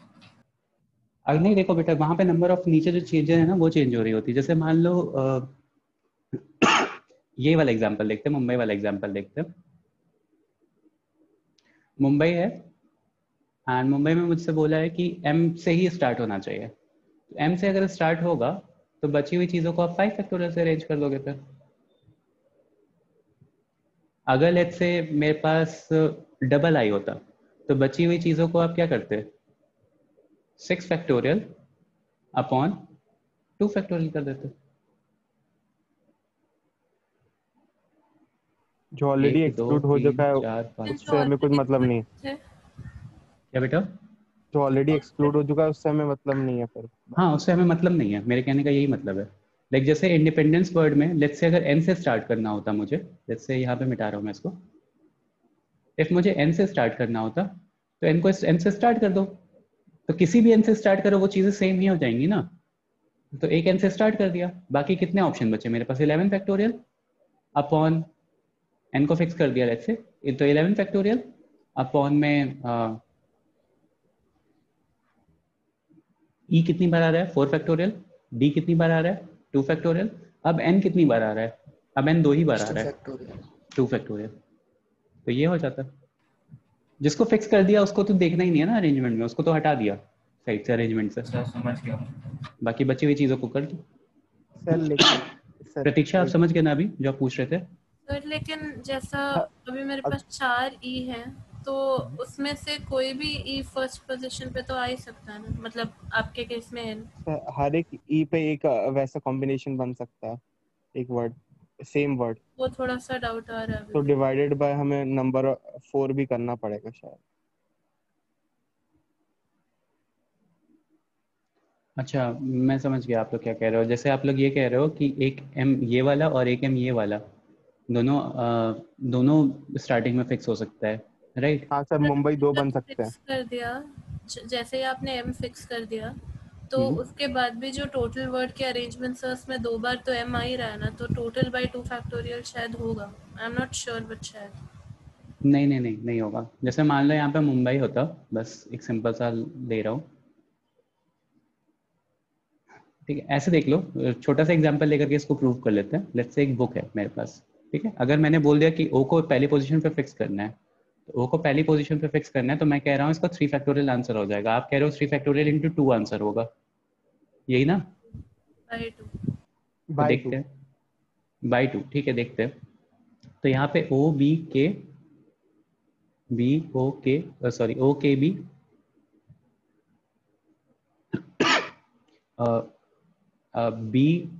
अब नहीं देखो बेटा, वहां पे नंबर ऑफ नीचे जो चेंजेस है ना वो चेंज हो रही होती है। जैसे मान लो ये वाला एग्जांपल देखते हैं, मुंबई वाला एग्जांपल देखते हैं। मुंबई है एंड मुंबई में मुझसे बोला है कि M से ही स्टार्ट होना चाहिए। तो M से अगर स्टार्ट होगा तो बची हुई चीजों को आप 5 फैक्टोरियल से अरेंज कर दोगे। फिर अगर लेट्स से मेरे पास डबल I होता तो बची हुई चीजों को आप क्या करते? 6 फैक्टोरियल अपॉन 2 फैक्टोरियल कर देते। जो ऑलरेडी एक्सक्लूड हो चुका है उससे हमें कुछ मतलब नहीं है। क्या बेटा? जो ऑलरेडी एक्सक्लूड हो चुका है उससे हमें मतलब नहीं है फिर। हाँ उससे हमें मतलब नहीं है, मेरे कहने का यही मतलब है। लाइक जैसे इंडिपेंडेंस वर्ड में लेट्स से अगर N से स्टार्ट करना होता मुझे, लेट्स से यहाँ पे मिटा रहा हूँ मैं इसको, इफ मुझे N से स्टार्ट करना होता तो N को N से स्टार्ट कर दो, तो किसी भी N से स्टार्ट करो वो चीजें सेम ही हो जाएंगी ना। तो एक N से स्टार्ट कर दिया, बाकी कितने ऑप्शन बचे मेरे पास? 11 फैक्टोरियल अपॉन n को फिक्स कर दिया लेट्स से, तो 11 फैक्टोरियल अपॉन में e कितनी बार आ रहा है 4 फैक्टोरियल, d कितनी बार आ रहा है 2 फैक्टोरियल, अब n कितनी बार आ रहा है, अब n 2 ही बार आ रहा है 2 फैक्टोरियल। तो ये हो जाता है। जिसको फिक्स कर दिया उसको तो देखना ही नहीं है ना अरेंजमेंट में, उसको तो हटा दिया साइड से अरेंजमेंट से, समझ गया। बाकी बची हुई चीजों को कर दो। सर लेकिन सर प्रतीक्षा आप समझ गए ना अभी जो आप पूछ रहे थे? सर लेकिन जैसा अभी मेरे पास 4 ई हैं, तो उसमें से कोई भी ई फर्स्ट पोजीशन पे तो आ ही सकता है ना, मतलब आपके केस में n। सर हर एक ई पे एक वैसा कॉम्बिनेशन बन सकता है, एक वर्ड सेम वर्ड। वो थोड़ा सा डाउट आ रहा है तो अभी। डिवाइडेड बाय हमें नंबर 4 भी करना पड़ेगा शायद। अच्छा मैं समझ गया आप लोग क्या कह रहे हो। जैसे आप लोग ये कह रहे हो कि एक m ये वाला और एक m ये वाला दोनों स्टार्टिंग में फिक्स हो सकता है, राइट? हाँ सर, मुंबई 2 बन सकते हैं। फिक्स कर दिया, जैसे ही आपने m फिक्स कर दिया तो उसके बाद भी जो टोटल वर्ड के अरेंजमेंट्स है उसमें 2 बार तो m आ ही रहा है ना, तो टोटल बाय 2 फैक्टोरियल शायद होगा। I am not sure but शायद। नहीं होगा। जैसे मान लो यहाँ पे मुंबई होता, बस एक सिंपल सा ले रहा हूँ, ठीक है? ऐसे देख लो, छोटा सा एग्जांपल लेकर के इसको प्रूव कर लेते हैं। लेट्स से एक बुक है मेरे पास, ठीक है? अगर मैंने बोल दिया कि ओ को पहली पोजीशन पे फिक्स करना है, तो ओ को पहली पोजीशन पे फिक्स करना है, तो मैं कह रहा हूँ इसका 3 फैक्टोरियल आंसर हो जाएगा। आप कह रहे हो 3 फैक्टोरियल इंटू 2 आंसर होगा, यही ना? बाय 2। तो देखते हैं बाई 2, ठीक है देखते हैं। तो यहाँ पे ओ बी के ओ के बी बी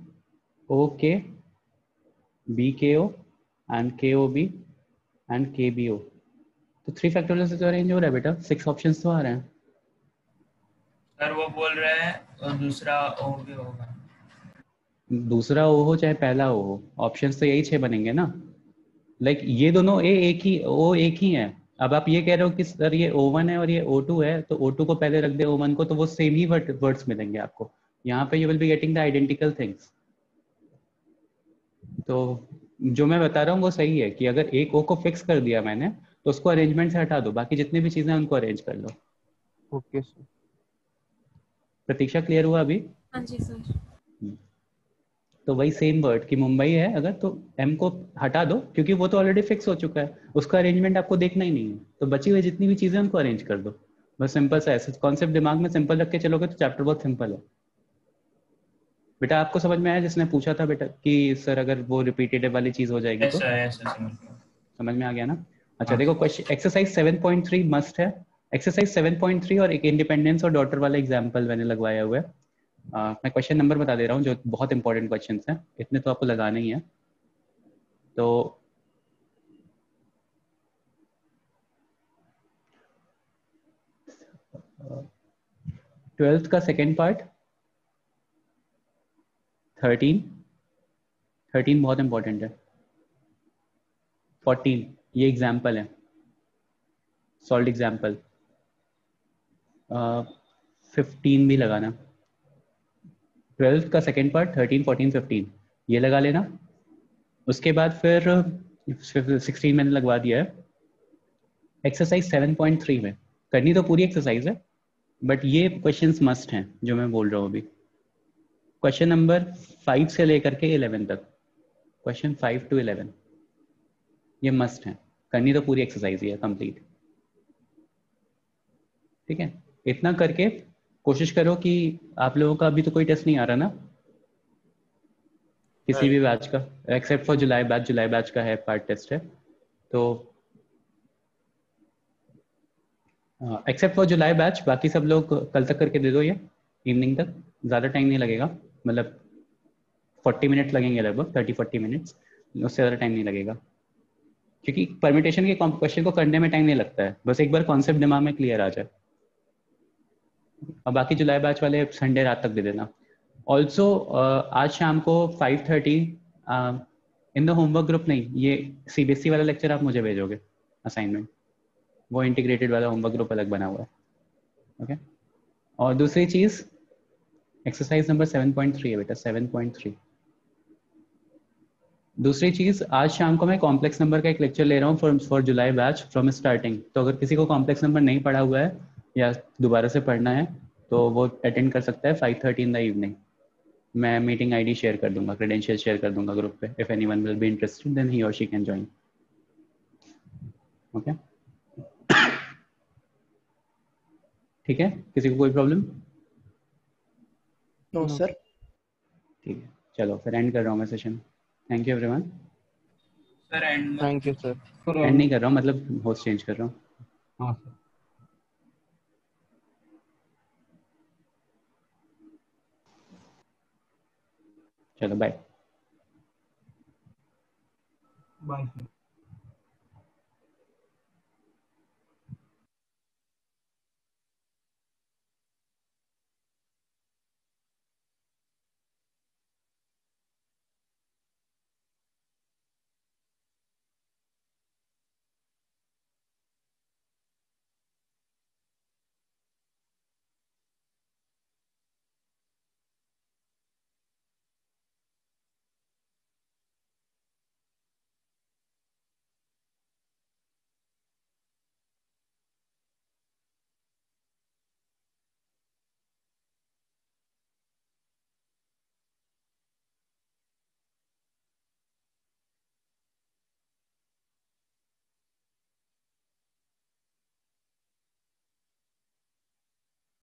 ओ के बी के ओ एंड के ओ बी एंड के बी ओ। तो 3 फैक्टोरियल से तो अरेंज हो रहा है बेटा, 6 ऑप्शंस तो आ रहे हैं। सर वो बोल रहे हैं और दूसरा ओ भी होगा। दूसरा ओ हो चाहे पहला ओ हो, ऑप्शंस तो यही 6 बनेंगे ना। लाइक ये दोनों ओ एक ही है। अब आप ये कह रहे हो कि सर ये O1 है और ये O2 है, तो O2 को पहले रख दे O1 को, तो वो सेम ही वर्ड्स मिलेंगे आपको। यहाँ पे you will be getting the identical things. तो जो मैं बता रहा हूँ वो सही है कि अगर एक ओ को फिक्स कर दिया मैंने, तो उसको अरेंजमेंट से हटा दो, बाकी जितनी भी चीजें उनको अरेंज कर लो। Okay sir. प्रतीक्षा क्लियर हुआ अभी? हाँ जी सर। तो वही सेम वर्ड कि मुंबई है अगर, तो एम को हटा दो क्योंकि वो तो ऑलरेडी फिक्स हो चुका है, उसका अरेंजमेंट आपको देखना ही नहीं है। तो बची हुई जितनी भी चीजें उनको अरेंज कर दो, बस सिंपल सा ऐसे कॉन्सेप्ट दिमाग में सिंपल रख के चलोगे तो चैप्टर बहुत सिंपल है। बेटा आपको समझ में आया जिसने पूछा था बेटा कि सर अगर वो रिपीटेटिव वाली चीज हो जाएगी तो? समझ में आ गया ना? अच्छा देखो क्वेश्चन एक्सरसाइज 7.3 मस्ट है। एक्सरसाइज 7.3 और एक इंडिपेंडेंस और डॉटर वाला एग्जाम्पल मैंने लगवाया हुआ है। मैं क्वेश्चन नंबर बता दे रहा हूँ जो बहुत इंपॉर्टेंट क्वेश्चन हैं, इतने तो आपको लगाने ही है। तो ट्वेल्थ का सेकेंड पार्ट 13 बहुत इंपॉर्टेंट है। 14 ये एग्जाम्पल है, सॉल्व एग्जाम्पल। 15 भी लगाना। 12th का सेकेंड पार्ट 13, 14, 15 ये लगा लेना। उसके बाद फिर 16 मैंने लगवा दिया है। एक्सरसाइज 7.3 में करनी तो पूरी एक्सरसाइज है, बट ये क्वेश्चंस मस्ट हैं जो मैं बोल रहा हूँ अभी। क्वेश्चन नंबर 5 से लेकर के 11 तक, क्वेश्चन 5 to 11 ये मस्ट है, करनी तो पूरी एक्सरसाइज ही है कंप्लीट। ठीक है, इतना करके कोशिश करो कि आप लोगों का अभी तो कोई टेस्ट नहीं आ रहा ना किसी भी बैच का, एक्सेप्ट फॉर जुलाई बैच का है पार्ट टेस्ट है। तो एक्सेप्ट फॉर जुलाई बैच बाकी सब लोग कल तक करके दे दो, ये इवनिंग तक, ज़्यादा टाइम नहीं लगेगा, मतलब 40 मिनट लगेंगे लगभग, 30-40 मिनट्स, उससे ज़्यादा टाइम नहीं लगेगा क्योंकि परमिटेशन के क्वेश्चन को करने में टाइम नहीं लगता है, बस एक बार कॉन्सेप्ट दिमाग में क्लियर आ जाए। और बाकी जुलाई बैच वाले संडे रात तक दे देना। ऑल्सो आज शाम को 5:30 इन द होमवर्क ग्रुप, नहीं ये CBSE वाला लेक्चर आप मुझे भेजोगे असाइनमेंट, वो इंटीग्रेटेड वाला होमवर्क ग्रुप अलग बना हुआ है। ओके, और दूसरी चीज़ एक्सरसाइज नंबर 7.3 है बेटा, 7.3 दूसरी चीज, आज शाम को मैं कॉम्प्लेक्स नंबर का एक लेक्चर ले रहा हूँ for July batch from starting. तो अगर किसी को कॉम्प्लेक्स नंबर नहीं पढ़ा हुआ है या दोबारा से पढ़ना है तो वो अटेंड कर सकता है 5:30 इन द इवनिंग। मैं मीटिंग आईडी शेयर कर दूंगा, क्रेडेंशियल शेयर कर दूंगा ग्रुप पे। If anyone will be interested then he और शी कैन ज्वाइन। ओके, ठीक है, किसी को कोई प्रॉब्लम? No sir. ठीक है, चलो फिर एंड कर रहा हूँ मैं session. Thank you everyone. Sir and thank you sir. And नहीं कर रहा हूँ, मतलब होस्ट चेंज कर रहा हूँ। हाँ सर। चलो बाय। Bye sir.